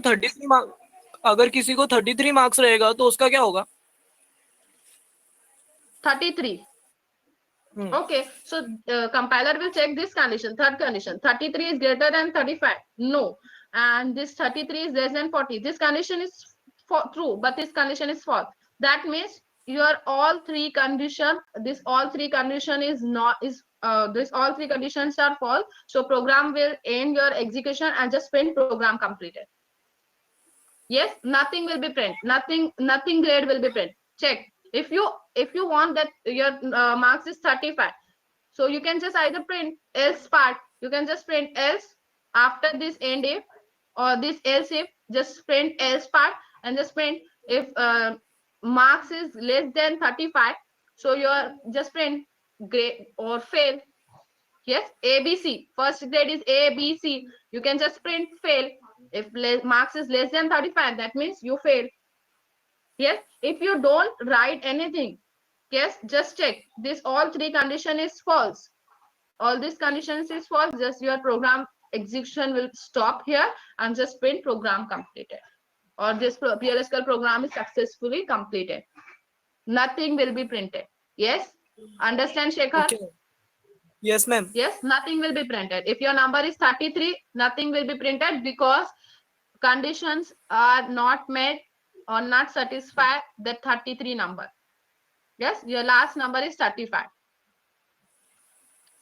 33 marks रहेगा तो उसका क्या होगा? 33. Okay, so compiler will check this condition, third condition. 33 is greater than 35. No. And this 33 is less than 40. This condition is true, but this condition is false. That means your all three condition, this all three condition is not is this all three conditions are false. So program will end your execution and just print program completed. Yes, nothing will be print. Nothing grade will be print. Check. If you want that your marks is 35, so you can just either print else part. You can just print else after this end if or this else if. Just print else part and just print if marks is less than 35. So your just print grade or fail. Yes, ABC. First grade is ABC. You can just print fail. If marks is less than 35, that means you fail. Yes, if you don't write anything, yes, just check. This all three condition is false. All these conditions is false. Just your program execution will stop here and just print program completed. Or this PLSQL program is successfully completed. Nothing will be printed. Yes, understand, Shekhar? Okay. Yes, ma'am. Yes, nothing will be printed. If your number is 33, nothing will be printed because conditions are not met or not satisfy the 33 number. Yes, your last number is 35.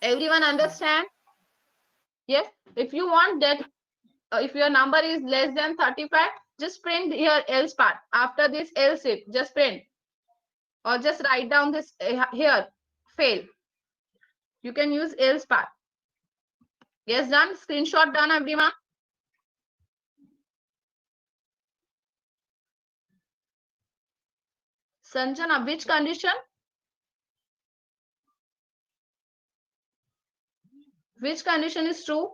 Everyone understand? Yes, if you want that, if your number is less than 35, just print here else part. After this else if, just print. Or just write down this here, fail. You can use else part. Yes, done. Screenshot done, everyone. Sanjana, which condition? Which condition is true?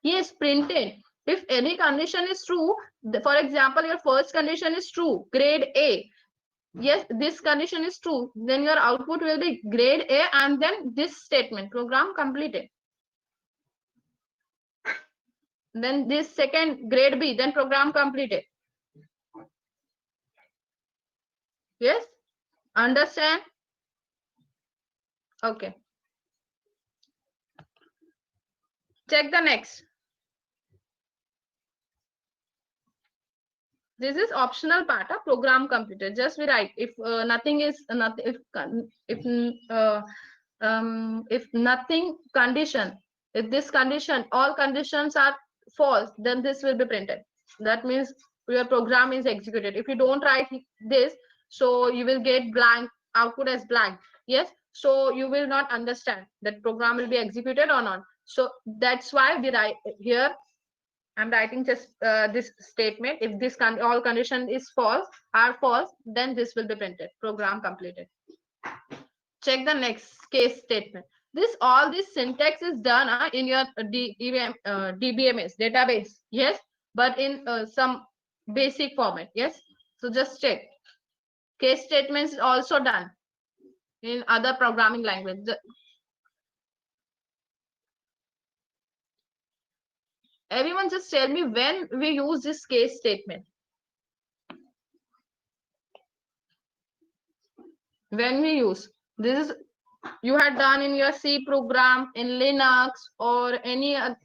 Yes, printed. If any condition is true, for example, your first condition is true, grade A. Yes, this condition is true. Then your output will be grade A and then this statement, program completed. Then this second grade B, then program completed. Yes, understand? Okay. Check the next. This is optional part of program completed. Just we write if nothing is nothing if nothing condition, if this condition all conditions are false, then this will be printed. That means your program is executed. If you don't write this, so you will get blank output as blank. Yes, so you will not understand that program will be executed or not. So that's why we write here. I'm writing just this statement. If this all condition is false, are false, then this will be printed. Program completed. Check the next case statement. All this syntax is done in your DBMS database. Yes, but in some basic format. Yes, so just check. Case statements is also done in other programming language. Everyone just tell me when we use this case statement. When we use this is you had done in your C program, in Linux, or any other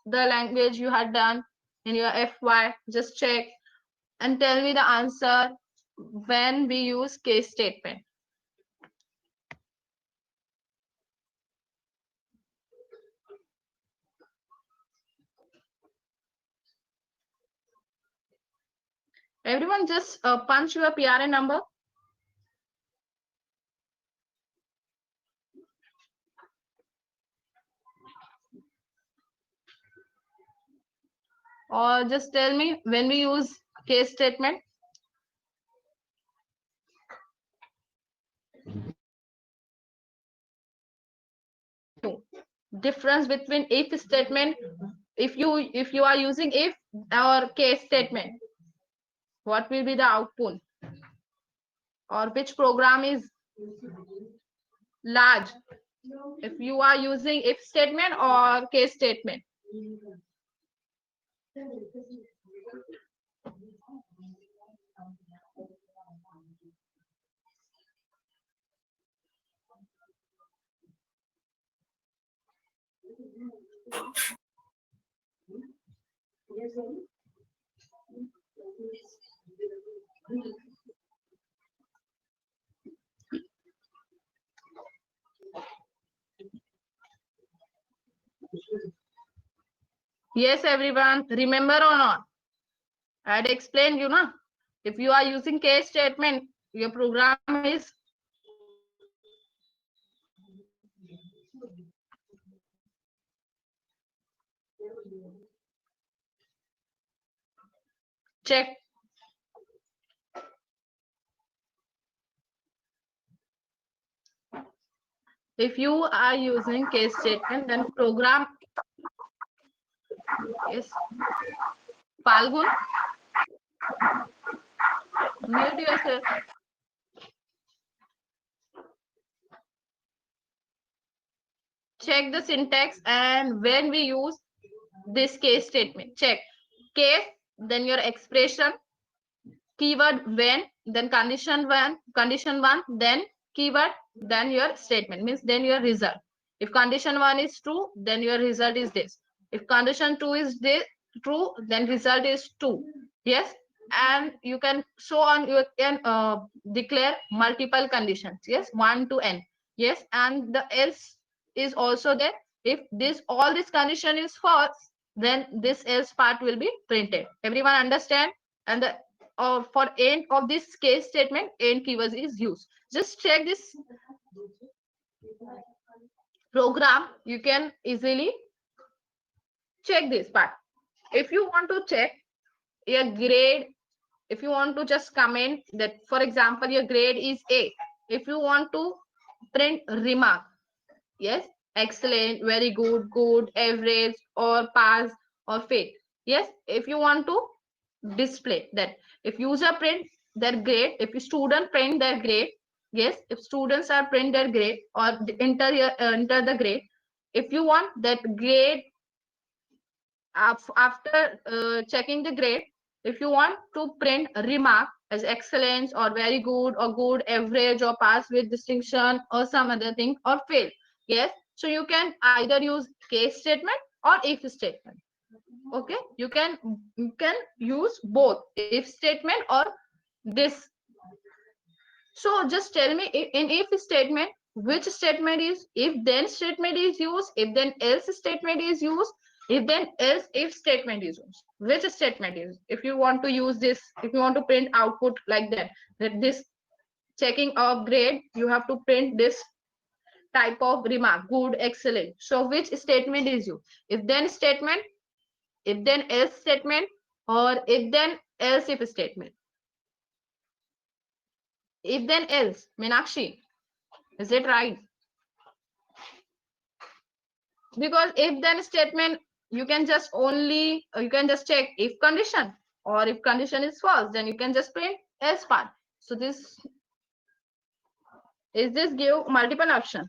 language you had done in your FY. Just check and tell me the answer when we use case statement. Everyone just punch your PRN number. Or just tell me when we use case statement. difference between if statement, if you are using if or case statement, what will be the output, or which program is large, if you are using if statement or case statement. Yes, everyone, remember or not? I had explained you, na? If you are using case statement, your program is check. If you are using case statement, then program is Falgun. Mute yourself. Check the syntax, and when we use this case statement, check case, then your expression, keyword when, then condition one, then keyword, then your statement, means then your result. If condition one is true, then your result is this. If condition two is this true, then result is 2. Yes, and you can so on, you can declare multiple conditions. Yes, 1 to n. Yes, and the else is also there. If this all this condition is false, then this else part will be printed. Everyone understand? And the for end of this case statement, end keyword is used. Just check this program, you can easily check this part. If you want to check your grade, if you want to just comment that, for example, your grade is A, if you want to print remark, yes, excellent, very good, good, average, or pass, or fail. Yes, if you want to display that, if user print their grade, if student print their grade, yes, if students are print their grade or enter the grade, if you want that grade after checking the grade, if you want to print a remark as excellence or very good or good, average or pass with distinction or some other thing, or fail, yes, so you can either use case statement or if statement. Okay, you can use both if statement or this. So just tell me, in if statement, which statement is if then statement is used, if then else statement is used, if then else if statement is used, which statement is, if you want to use this, if you want to print output like that, that this checking of grade, you have to print this type of remark, good, excellent. So which statement is used? If then statement, if then else statement, or if then else if statement? If then else, Meenakshi, is it right? Because if then statement, you can just only you can just check if condition, or if condition is false, then you can just print else part. So this is this give multiple option.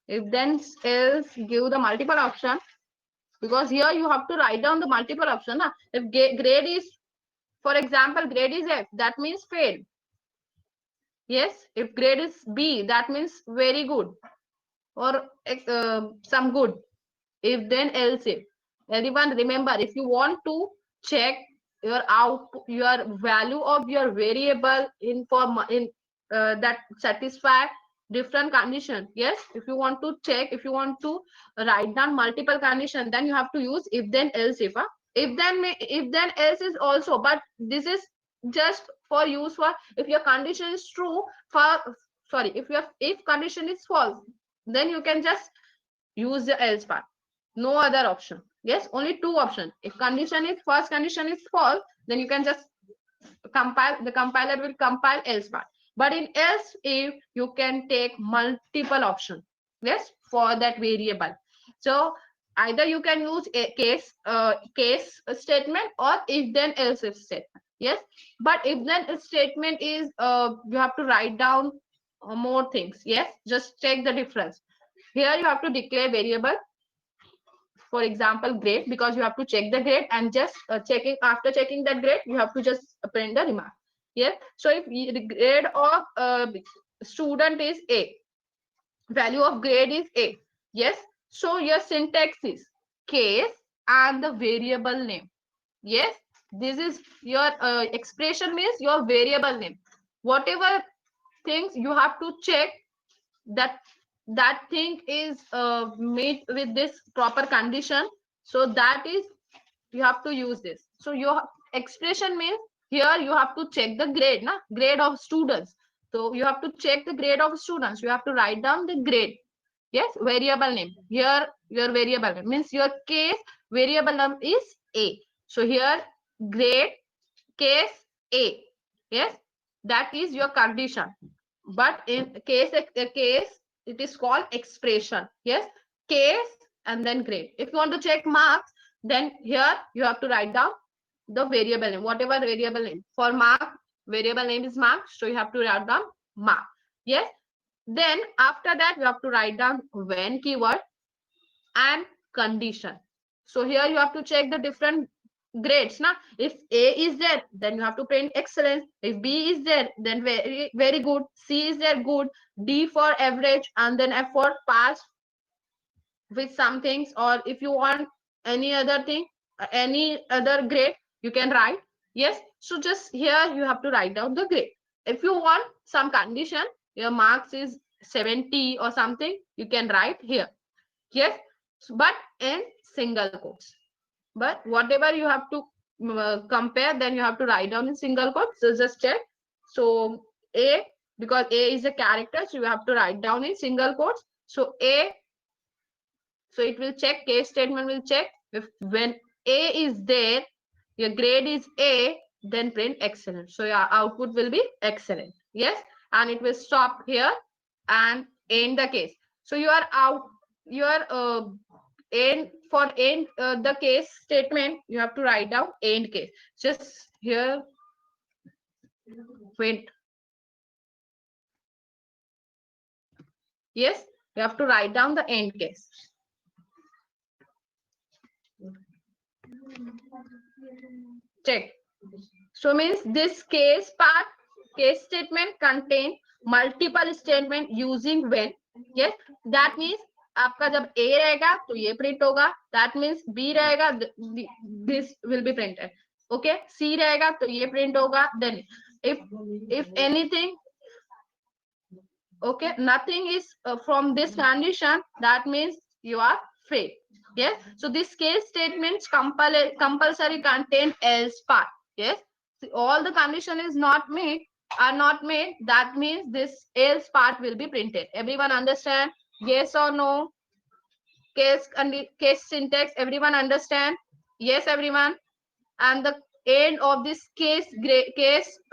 If then else give the multiple option, because here you have to write down the multiple option. Na? If grade is, for example, grade is F, that means fail. Yes, if grade is B, that means very good, or some good. If then else if. Everyone remember, if you want to check your output, your value of your variable in that satisfy different condition. Yes, if you want to check, if you want to write down multiple condition, then you have to use if then else if. If then else is also, but this is just for use for if your condition is true, for sorry, if condition is false, then you can just use the else part. No other option. Yes, only two options. If condition is first condition is false, then you can just compile, the compiler will compile else part. But in else if, you can take multiple options. yes, for that variable. So either you can use a case statement or if then else if statement. Yes, but if then statement is you have to write down more things. Yes, just check the difference. Here you have to declare variable, for example grade, because you have to check the grade, and just checking, after checking that grade you have to just print the remark. Yes, so if the grade of student is A, value of grade is A. Yes, so your syntax is case and the variable name. Yes, this is your expression means your variable name. Whatever things you have to check, that that thing is made with this proper condition, so that is you have to use this. So your expression means here you have to check the grade, na, grade of students. So you have to check the grade of students, you have to write down the grade. Yes, variable name, here your variable name means your case variable name is A. So here grade case A. Yes, that is your condition. But in case it is called expression. Yes, case and then grade. If you want to check marks, then here you have to write down the variable name, whatever variable name. For mark, variable name is mark, so you have to write down mark. Yes, then after that you have to write down when keyword and condition. So here you have to check the different grades. Now if A is there, then you have to print excellent. If B is there, then very good. C is there, good. D for average, and then F for pass with some things. Or if you want any other thing, any other grade, you can write. Yes, so just here you have to write down the grade. If you want some condition, your marks is 70 or something, you can write here. Yes, but in single quotes. But whatever you have to compare, then you have to write down in single quotes. So just check. So A, because A is a character, so you have to write down in single quotes. So A, so it will check, case statement will check if when A is there, your grade is A, then print excellent. So your output will be excellent. Yes, and it will stop here and end the case. So you are out your end for end the case statement, you have to write down end case. Just here, wait. Yes, you have to write down the end case. Check. So means this case part, case statement contain multiple statement using when. Yes, that means आपका जब A रहेगा तो ये print होगा, that means B रहेगा, this will be printed. Okay, C रहेगा तो ये प्रिंट होगा. Then if anything, okay, nothing is from this condition, that means you are fail. Yes, so this case statements compulsory contain else part. Yes, so all the condition is not made, are not made, that means this else part will be printed. Everyone understand? Yes or no? Case syntax, everyone understand? Yes, everyone. And the end of this case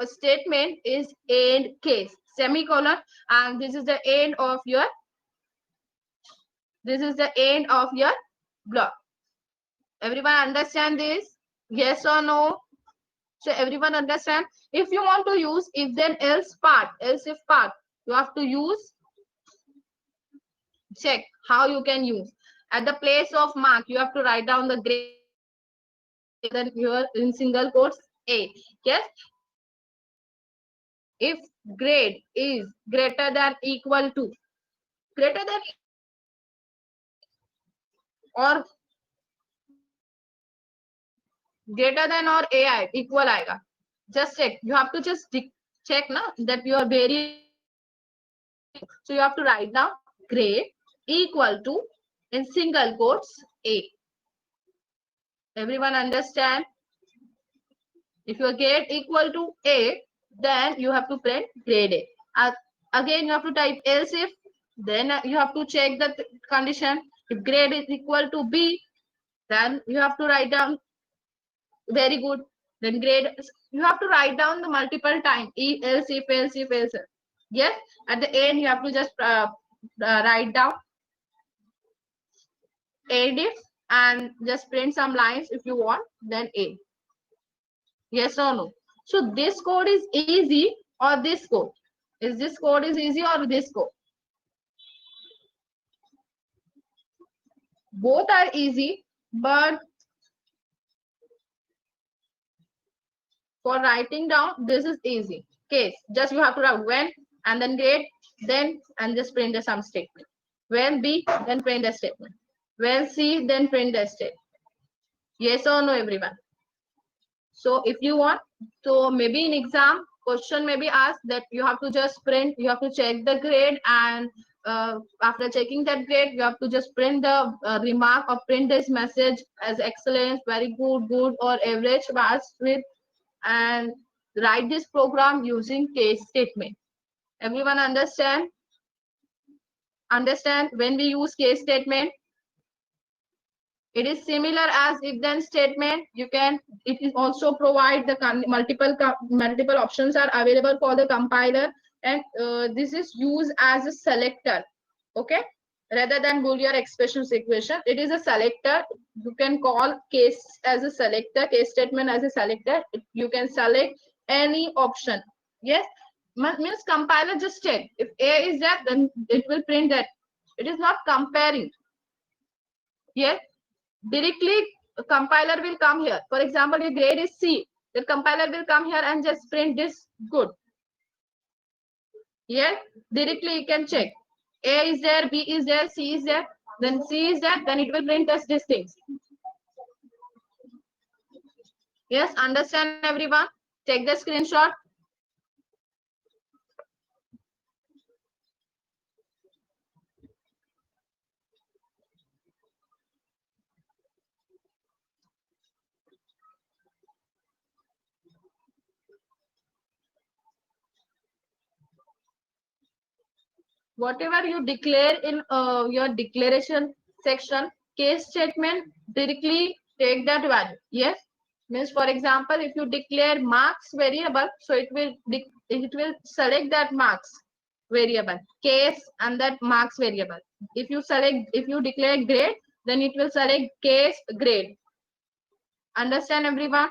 statement is end case semicolon, and this is the end of your block. Everyone understand this? Yes or no? So everyone understand? If you want to use if then else part, else if part, you have to use, check how you can use. At the place of mark, you have to write down the grade, then here in single quotes A. Yes, if grade is greater than equal to, greater than or greater than or AI equal आएगा. Just check. You have to just check na that you are very. So you have to write down grade equal to in single quotes A. Everyone understand? If your grade equal to A, then you have to print grade A. Again, you have to type else if, then you have to check the condition. If grade is equal to B, then you have to write down very good. Then grade, you have to write down the multiple time, else if, else if, else if. Yes, at the end, you have to just write down ADIF and just print some lines if you want, then A. Yes or no? So this code is easy or this code? Is this code is easy or this code? Both are easy, but for writing down, this is easy. Case, just you have to write when and then grade, then and just print the sum statement. When B, then print the statement. When C, then print the statement. Yes or no, everyone? So if you want, so maybe in exam, question may be asked that you have to just print, you have to check the grade, and after checking that grade, you have to just print the remark or print this message as excellent, very good, good, or average marks with, and write this program using case statement. Everyone understand? Understand when we use case statement? It is similar as if then statement. You can, it is also provide the multiple options are available for the compiler, and this is used as a selector. Okay, rather than Boolean expressions equation, it is a selector. You can call case as a selector, case statement as a selector. You can select any option. Yes, means compiler just check if A is that, then it will print that. It is not comparing. Yes, directly compiler will come here. For example, your grade is C, the compiler will come here and just print this good. Yeah, directly you can check. A is there, B is there, C is there, then C is there, then it will print us these things. Yes, understand everyone? Take the screenshot. Whatever you declare in your declaration section, case statement directly take that value. Yes, means for example, if you declare marks variable, so it will select that marks variable case and that marks variable. If you declare grade, then it will select case grade. Understand everyone?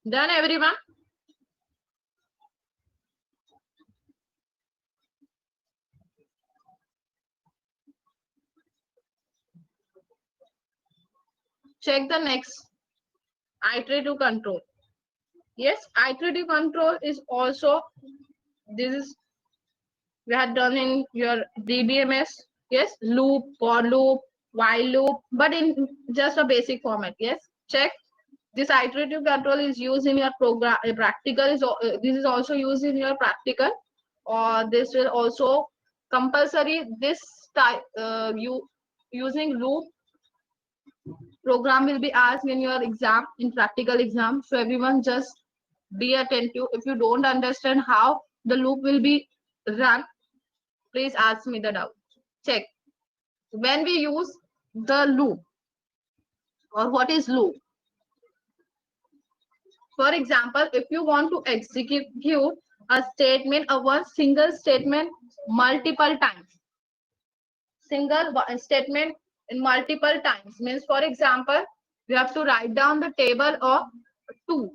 Done everyone? Check the next iterative control. Yes, iterative control is also, this is we had done in your DBMS. Yes, loop, for loop, while loop, but in just a basic format. Yes, check. This iterative control is used in your program practical. This is also used in your practical, or this will also compulsory. This type you using loop program will be asked in your exam, in practical exam. So everyone just be attentive. If you don't understand how the loop will be run, please ask me the doubt. Check. When we use the loop, or what is loop? For example, if you want to execute a statement, a one single statement multiple times, statement in multiple times means, for example, you have to write down the table of 2.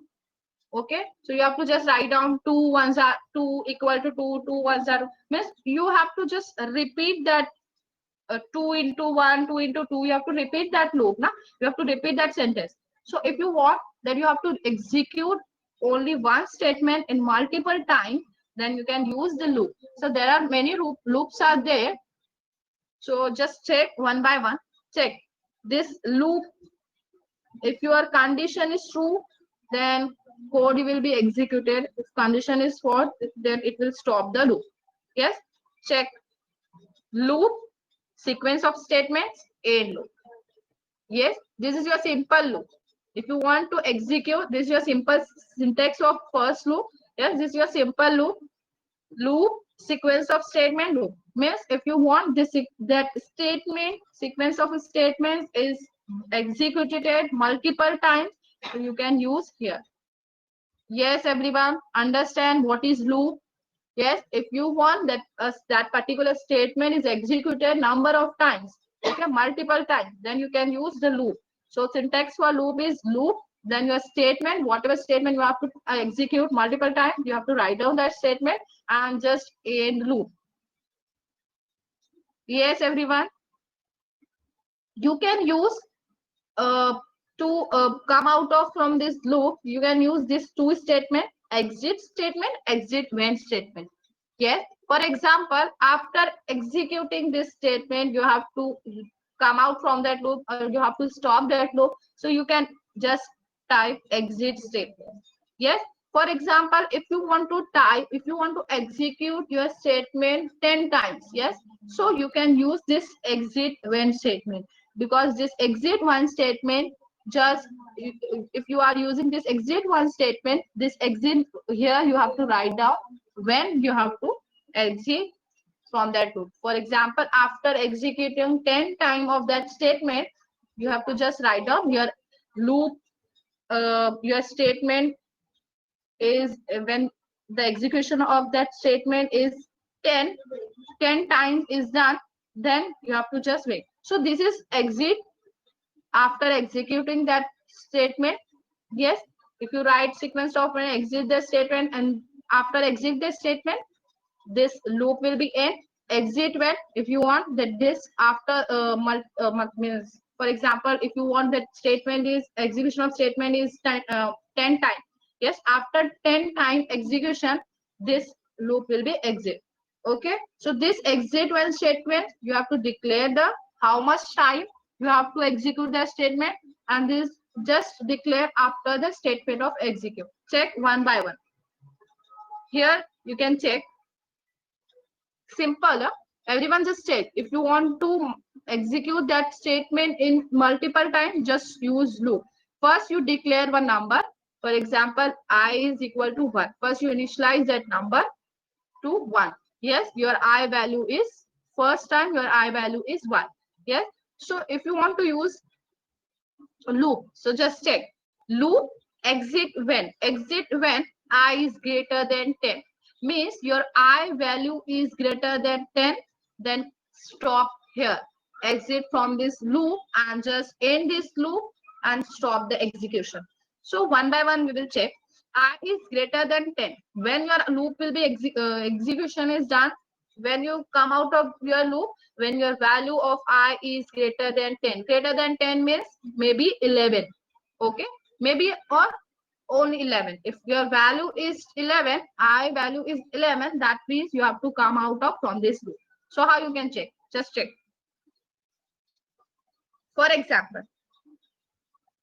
Okay, so you have to just write down 2 ones are 2 equal to 2, 2 ones are means you have to just repeat that 2 into 1, 2 into 2, you have to repeat that loop. Na? You have to repeat that sentence. So if you want that you have to execute only one statement in multiple times, then you can use the loop. So there are many loops are there. So just check one by one. Check this loop. If your condition is true, then code will be executed. If condition is false, then it will stop the loop. Yes, check loop, sequence of statements, end loop. Yes, this is your simple loop. If you want to execute, this is your simple syntax of first loop. Yes, this is your simple loop. Loop, sequence of statement, loop. Means if you want this that statement, sequence of statements is executed multiple times, so you can use here. Yes, everyone understand what is loop? Yes, if you want that that particular statement is executed number of times, okay, multiple times, then you can use the loop. So syntax for loop is loop, then your statement, whatever statement you have to execute multiple times, you have to write down that statement and just end loop. Yes, everyone. You can use to come out of from this loop, you can use this two statement, exit when statement. Yes, for example, after executing this statement, you have to come out from that loop, or you have to stop that loop. So you can just type exit statement. Yes, for example, if you want to execute your statement 10 times, yes, so you can use this exit when statement, because this exit one statement, just if you are using this exit one statement, this exit here you have to write down when you have to exit from that loop. For example, after executing 10 times of that statement, you have to just write down your loop, your statement is when the execution of that statement is 10 times is done, then you have to just wait. So this is exit after executing that statement. Yes, if you write sequence of when exit the statement and after exit the statement, this loop will be in exit when, if you want that this after means, for example, if you want that statement is execution of statement is 10 times, yes, after 10 time execution, this loop will be exit. Okay, so this exit when statement, you have to declare the how much time you have to execute the statement, and this just declare after the statement of execute. Check one by one. Here you can check. Simple. Everyone just check. If you want to execute that statement in multiple times, just use loop. First, you declare one number. For example, I is equal to 1. First, you initialize that number to 1. Yes, your I value is, first time your I value is 1. Yes. So if you want to use loop, so just check. Loop exit when I is greater than 10. Means your I value is greater than 10, then stop here. Exit from this loop and just end this loop and stop the execution. So one by one we will check. I is greater than 10. When your loop will be execution is done, when you come out of your loop, when your value of I is greater than 10. Greater than 10 means maybe 11. Okay, maybe or only 11. If your value is 11, I value is 11, that means you have to come out of from this loop. So how you can check? Just check. For example,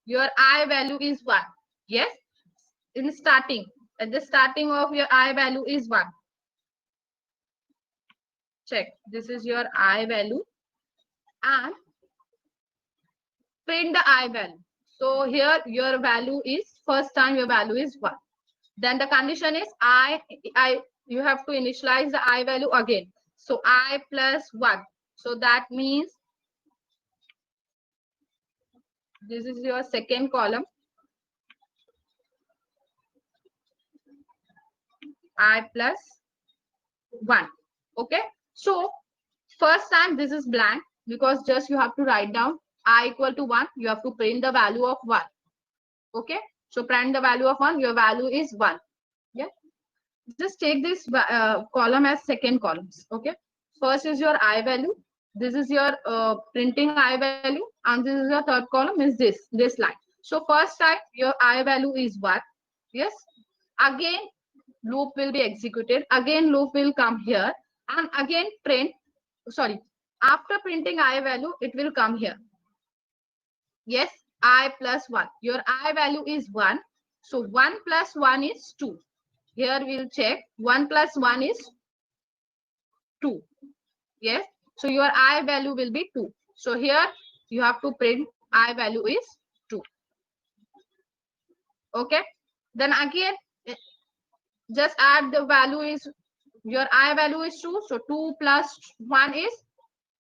your I value is 1. Yes, in starting, at the starting of your I value is 1. Check. This is your I value and print the I value. So here your value is, first time your value is 1. Then the condition is you have to initialize the I value again. So I plus 1. So that means this is your second column. I plus 1. Okay. So first time this is blank because just you have to write down I equal to 1. You have to print the value of 1. Okay. So print the value of 1. Your value is 1. Yeah. Just take this column as second columns. Okay. First is your I value. this is your printing I value, and this is your third column is this line. So first time your I value is 1. Yes. Again loop will be executed. Again loop will come here, and again print. Sorry. After printing I value, it will come here. Yes. I plus 1. Your I value is 1. So 1 plus 1 is 2. Here we'll check 1 plus 1 is 2. Yes. So your I value will be 2. So here you have to print I value is 2. Okay. Then again, just add the value is your I value is 2. So 2 plus 1 is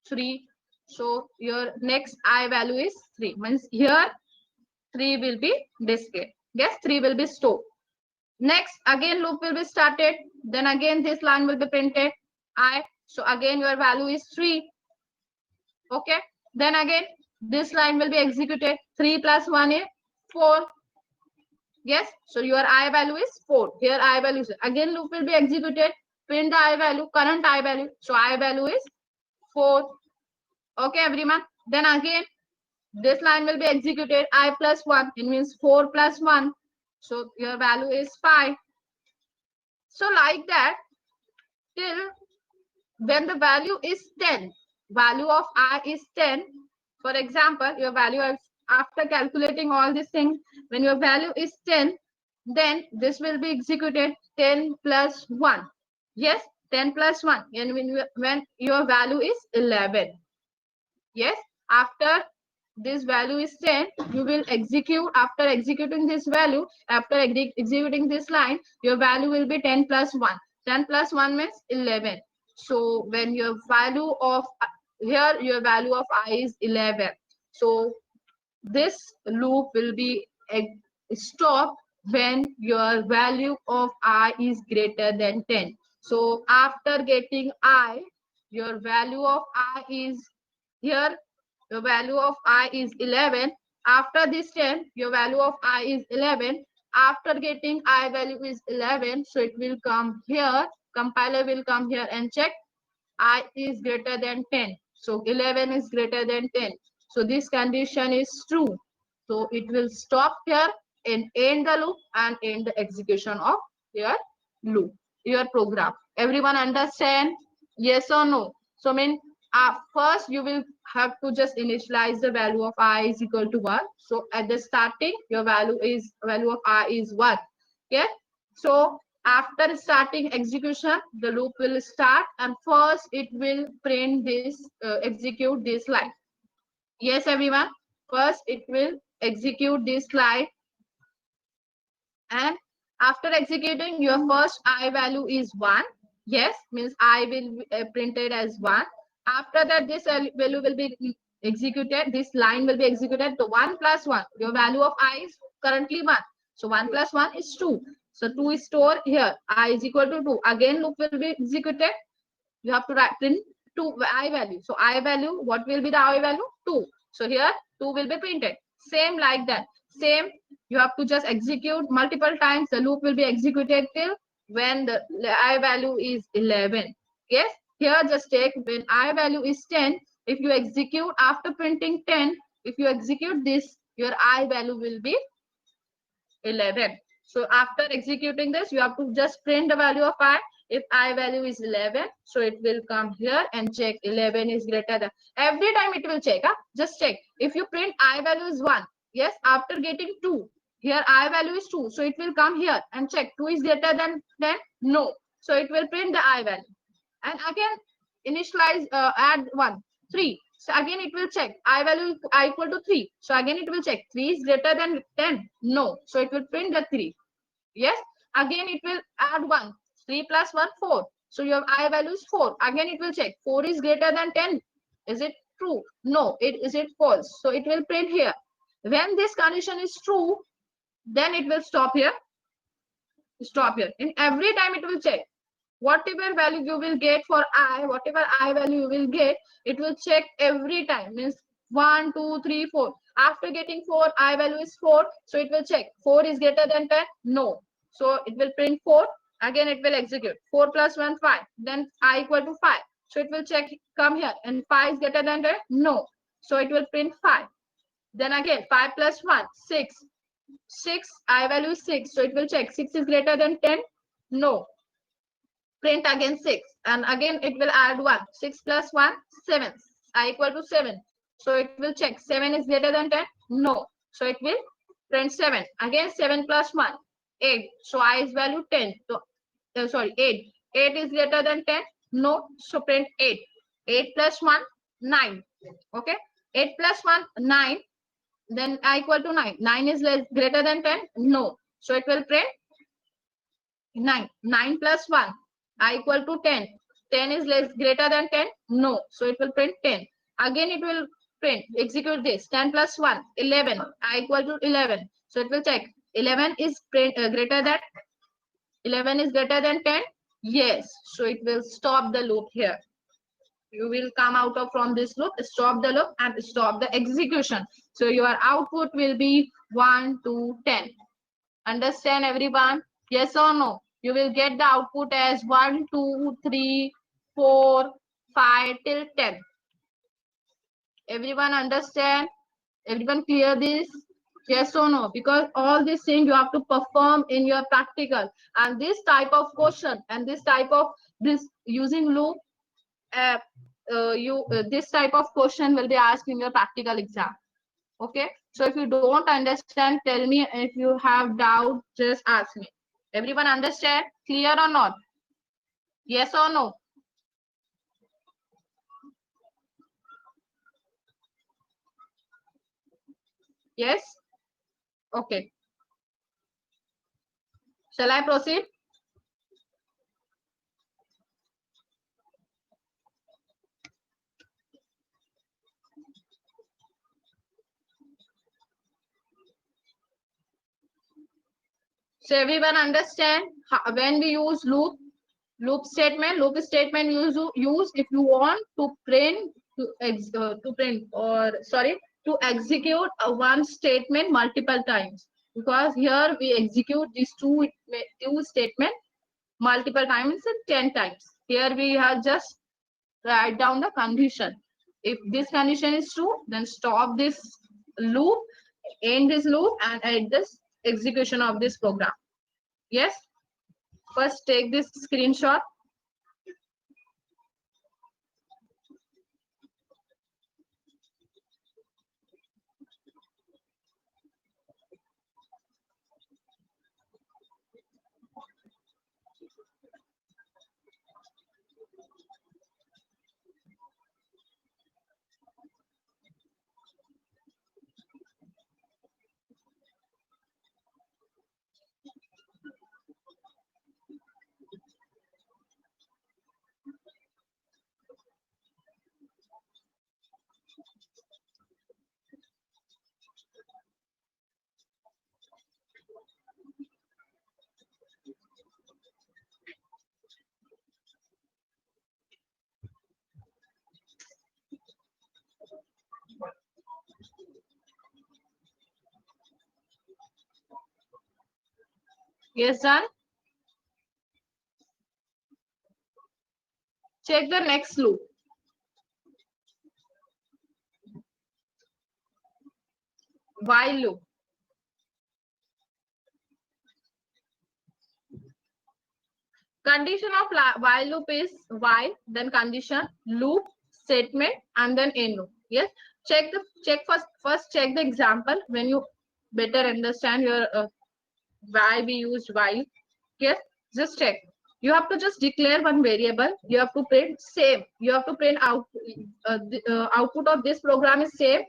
3. So your next I value is 3. Means here 3 will be displayed. Yes, 3 will be stored. Next, again loop will be started. Then again this line will be printed. So again your value is 3. Okay. Then again this line will be executed. 3 plus 1 is 4. Yes. So your I value is 4. Here I value is again loop will be executed. Print the I value, current I value. So I value is 4. Okay, everyone. Then again this line will be executed. I plus 1. It means 4 plus 1. So your value is 5. So like that till when the value is 10, value of I is 10. For example, your value is after calculating all these things, when your value is 10, then this will be executed 10 plus 1. Yes, 10 plus 1. And when your value is 11. Yes, after this value is 10, you will execute, after executing this value, after executing this line, your value will be 10 plus 1. 10 plus 1 means 11. So when your value of here your value of I is 11. So this loop will be stopped when your value of I is greater than 10. So after getting I, your value of I is here, your value of I is 11. After this 10, your value of I is 11. After getting I value is 11, so it will come here. Compiler will come here and check I is greater than 10. So 11 is greater than 10. So this condition is true. So it will stop here and end the loop and end the execution of your loop, your program. Everyone understand? Yes or no? So mean first you will have to just initialize the value of I is equal to 1. So at the starting, your value of I is 1. Okay. So after starting execution, the loop will start, and first it will print this, execute this line. Yes, everyone. First it will execute this line, and after executing, your first I value is 1. Yes, means I will be printed as 1. After that, this value will be executed. This line will be executed. So 1 plus 1. Your value of I is currently 1. So 1 plus 1 is 2. So 2 is stored here. I is equal to 2. Again, loop will be executed. You have to write print 2 I value. So I value, what will be the I value? 2. So here 2 will be printed. Same like that. Same, you have to just execute multiple times. The loop will be executed till when the I value is 11. Yes, here just take when I value is 10. If you execute after printing 10, if you execute this, your I value will be 11. So after executing this, you have to just print the value of I. If I value is 11, so it will come here and check 11 is greater than. Every time it will check. Just check. If you print I value is 1, yes, after getting 2, here I value is 2. So it will come here and check 2 is greater than 10. No. So it will print the I value. And again, initialize, add 1, 3. So again it will check I value I equal to 3. So again it will check 3 is greater than 10. No. So it will print the 3. Yes. Again it will add 1. 3 plus 1, 4. So your I value is 4. Again it will check 4 is greater than 10. Is it true? No. Is it false? So it will print here. When this condition is true, then it will stop here. Stop here. And every time it will check. Whatever value you will get for I, whatever I value you will get, it will check every time. Means 1, 2, 3, 4. After getting 4, I value is 4. So it will check 4 is greater than 10. No. So it will print 4. Again it will execute 4 plus 1, 5. Then I equal to 5. So it will check, come here, and 5 is greater than 10? No. So it will print 5. Then again, 5 plus 1, 6. 6, I value is 6. So it will check, 6 is greater than 10? No. Print again 6. And again, it will add 1. 6 plus 1, 7. I equal to 7. So it will check, 7 is greater than 10? No. So it will print 7. Again, 7 plus 1, 8. So I is value 10. So, sorry, 8. 8 is greater than 10? No. So print 8. 8 plus 1, 9. Okay. 8 plus 1, 9. Then I equal to 9. 9 is greater than 10? No. So it will print 9. 9 plus 1, I equal to 10. 10 is greater than 10? No. So it will print 10. Again it will print, execute this. 10 plus 1, 11. I equal to 11. So it will check. 11 is greater than 11 is greater than 10? Yes. So it will stop the loop here. You will come out of from this loop, stop the loop and stop the execution. So your output will be 1 to 10. Understand everyone? Yes or no? You will get the output as 1, 2, 3, 4, 5 till 10. Everyone understand? Everyone clear this? Yes or no? Because all these things you have to perform in your practical. And this type of question and this type of this using loop, this type of question will be asked in your practical exam. Okay, so if you don't understand, tell me. If you have doubt, just ask me. Everyone understand? Clear or not? Yes or no? Yes. Okay, shall I proceed? So everyone understand when we use loop statement use if you want to print to execute a one statement multiple times, because here we execute these two statement multiple times, 10 times. Here we have just write down the condition. If this condition is true, then stop this loop, end this loop and add this execution of this program. Yes, first take this screenshot. Yes, done. Check the next loop. While loop. Condition of while loop is while, then condition, loop, statement, and then end loop. Yes. Check first check the example when you better understand your why we used while. Yes. Just check. You have to just declare one variable. You have to print same. You have to print out output of this program is same.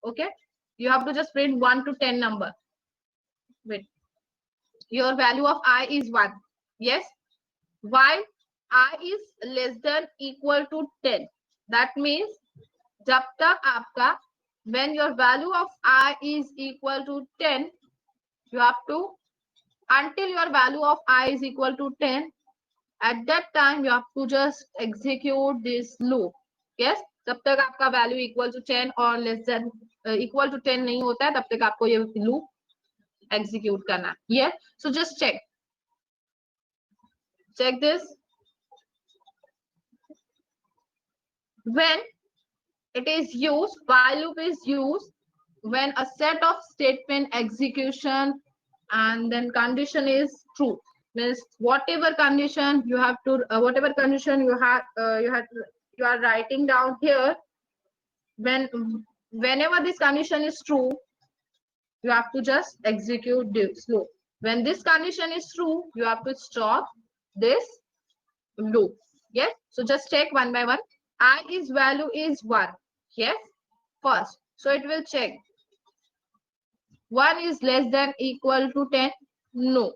Okay. You have to just print 1 to 10 number. Wait. Your value of I is 1. Yes. Why I is less than equal to 10. That means जब तक आपका when your value of I is equal to 10, you have to until your value of I is equal to 10, at that time you have to just execute this loop. Yes, जब तक आपका value equal to 10 or less than equal to 10 नहीं होता है, तब तक आपको ये loop execute करना. Yes, so just check this. when it is used, while loop is used when a set of statement execution and then condition is true. Means whatever condition you have to, whatever condition you are writing down here, whenever this condition is true, you have to just execute this loop. When this condition is true, you have to stop this loop. Yes, so just check one by one. I is value is 1. Yes, first, so it will check 1 is less than equal to 10. No,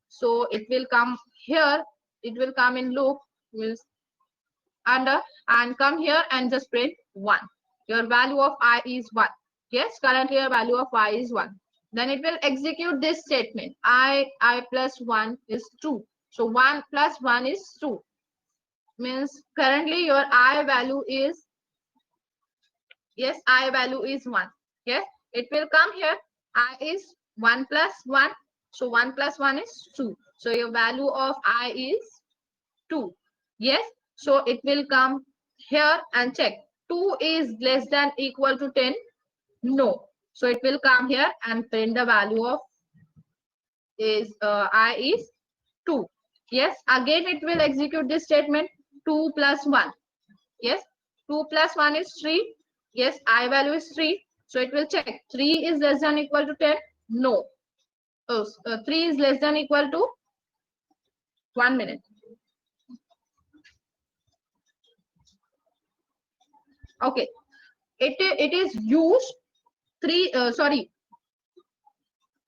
so it will come here, it will come in loop, means under, and come here and just print 1. Your value of I is 1. Yes, currently your value of I is 1. Then it will execute this statement. I plus 1 is 2. So 1 plus 1 is 2. Means currently your I value is, yes, I value is 1. Yes, it will come here. I is 1 plus 1. So 1 plus 1 is 2. So your value of I is 2. Yes, so it will come here and check 2 is less than equal to 10. No, so it will come here and print the value of is I is 2. Yes, again it will execute this statement 2 plus 1. Yes, 2 plus 1 is 3. Yes, I value is 3. So it will check 3 is less than equal to 10. No, 3 is less than equal to 1 minute. Okay, it is used 3, sorry,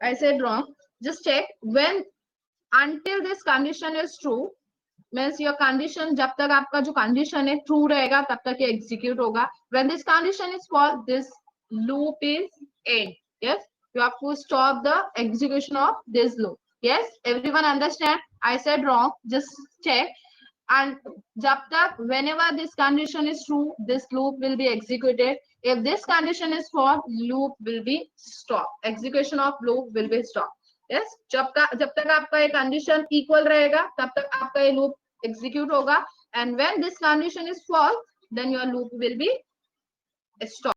I said wrong. Just check when until this condition is true, means your condition, जब तक आपका जो condition है true रहेगा तब तक ये execute होगा. When this condition is false, this loop is end. Yes, you have to stop the execution of this loop. Yes, everyone understand? I said wrong. Just check. And jab tak, whenever this condition is true, this loop will be executed. If this condition is false, loop will be stopped. Execution of loop will be stopped. Yes, जब तक आपका ये condition equal रहेगा तब तक आपका ये loop execute होगा. And when this condition is false, then your loop will be stopped.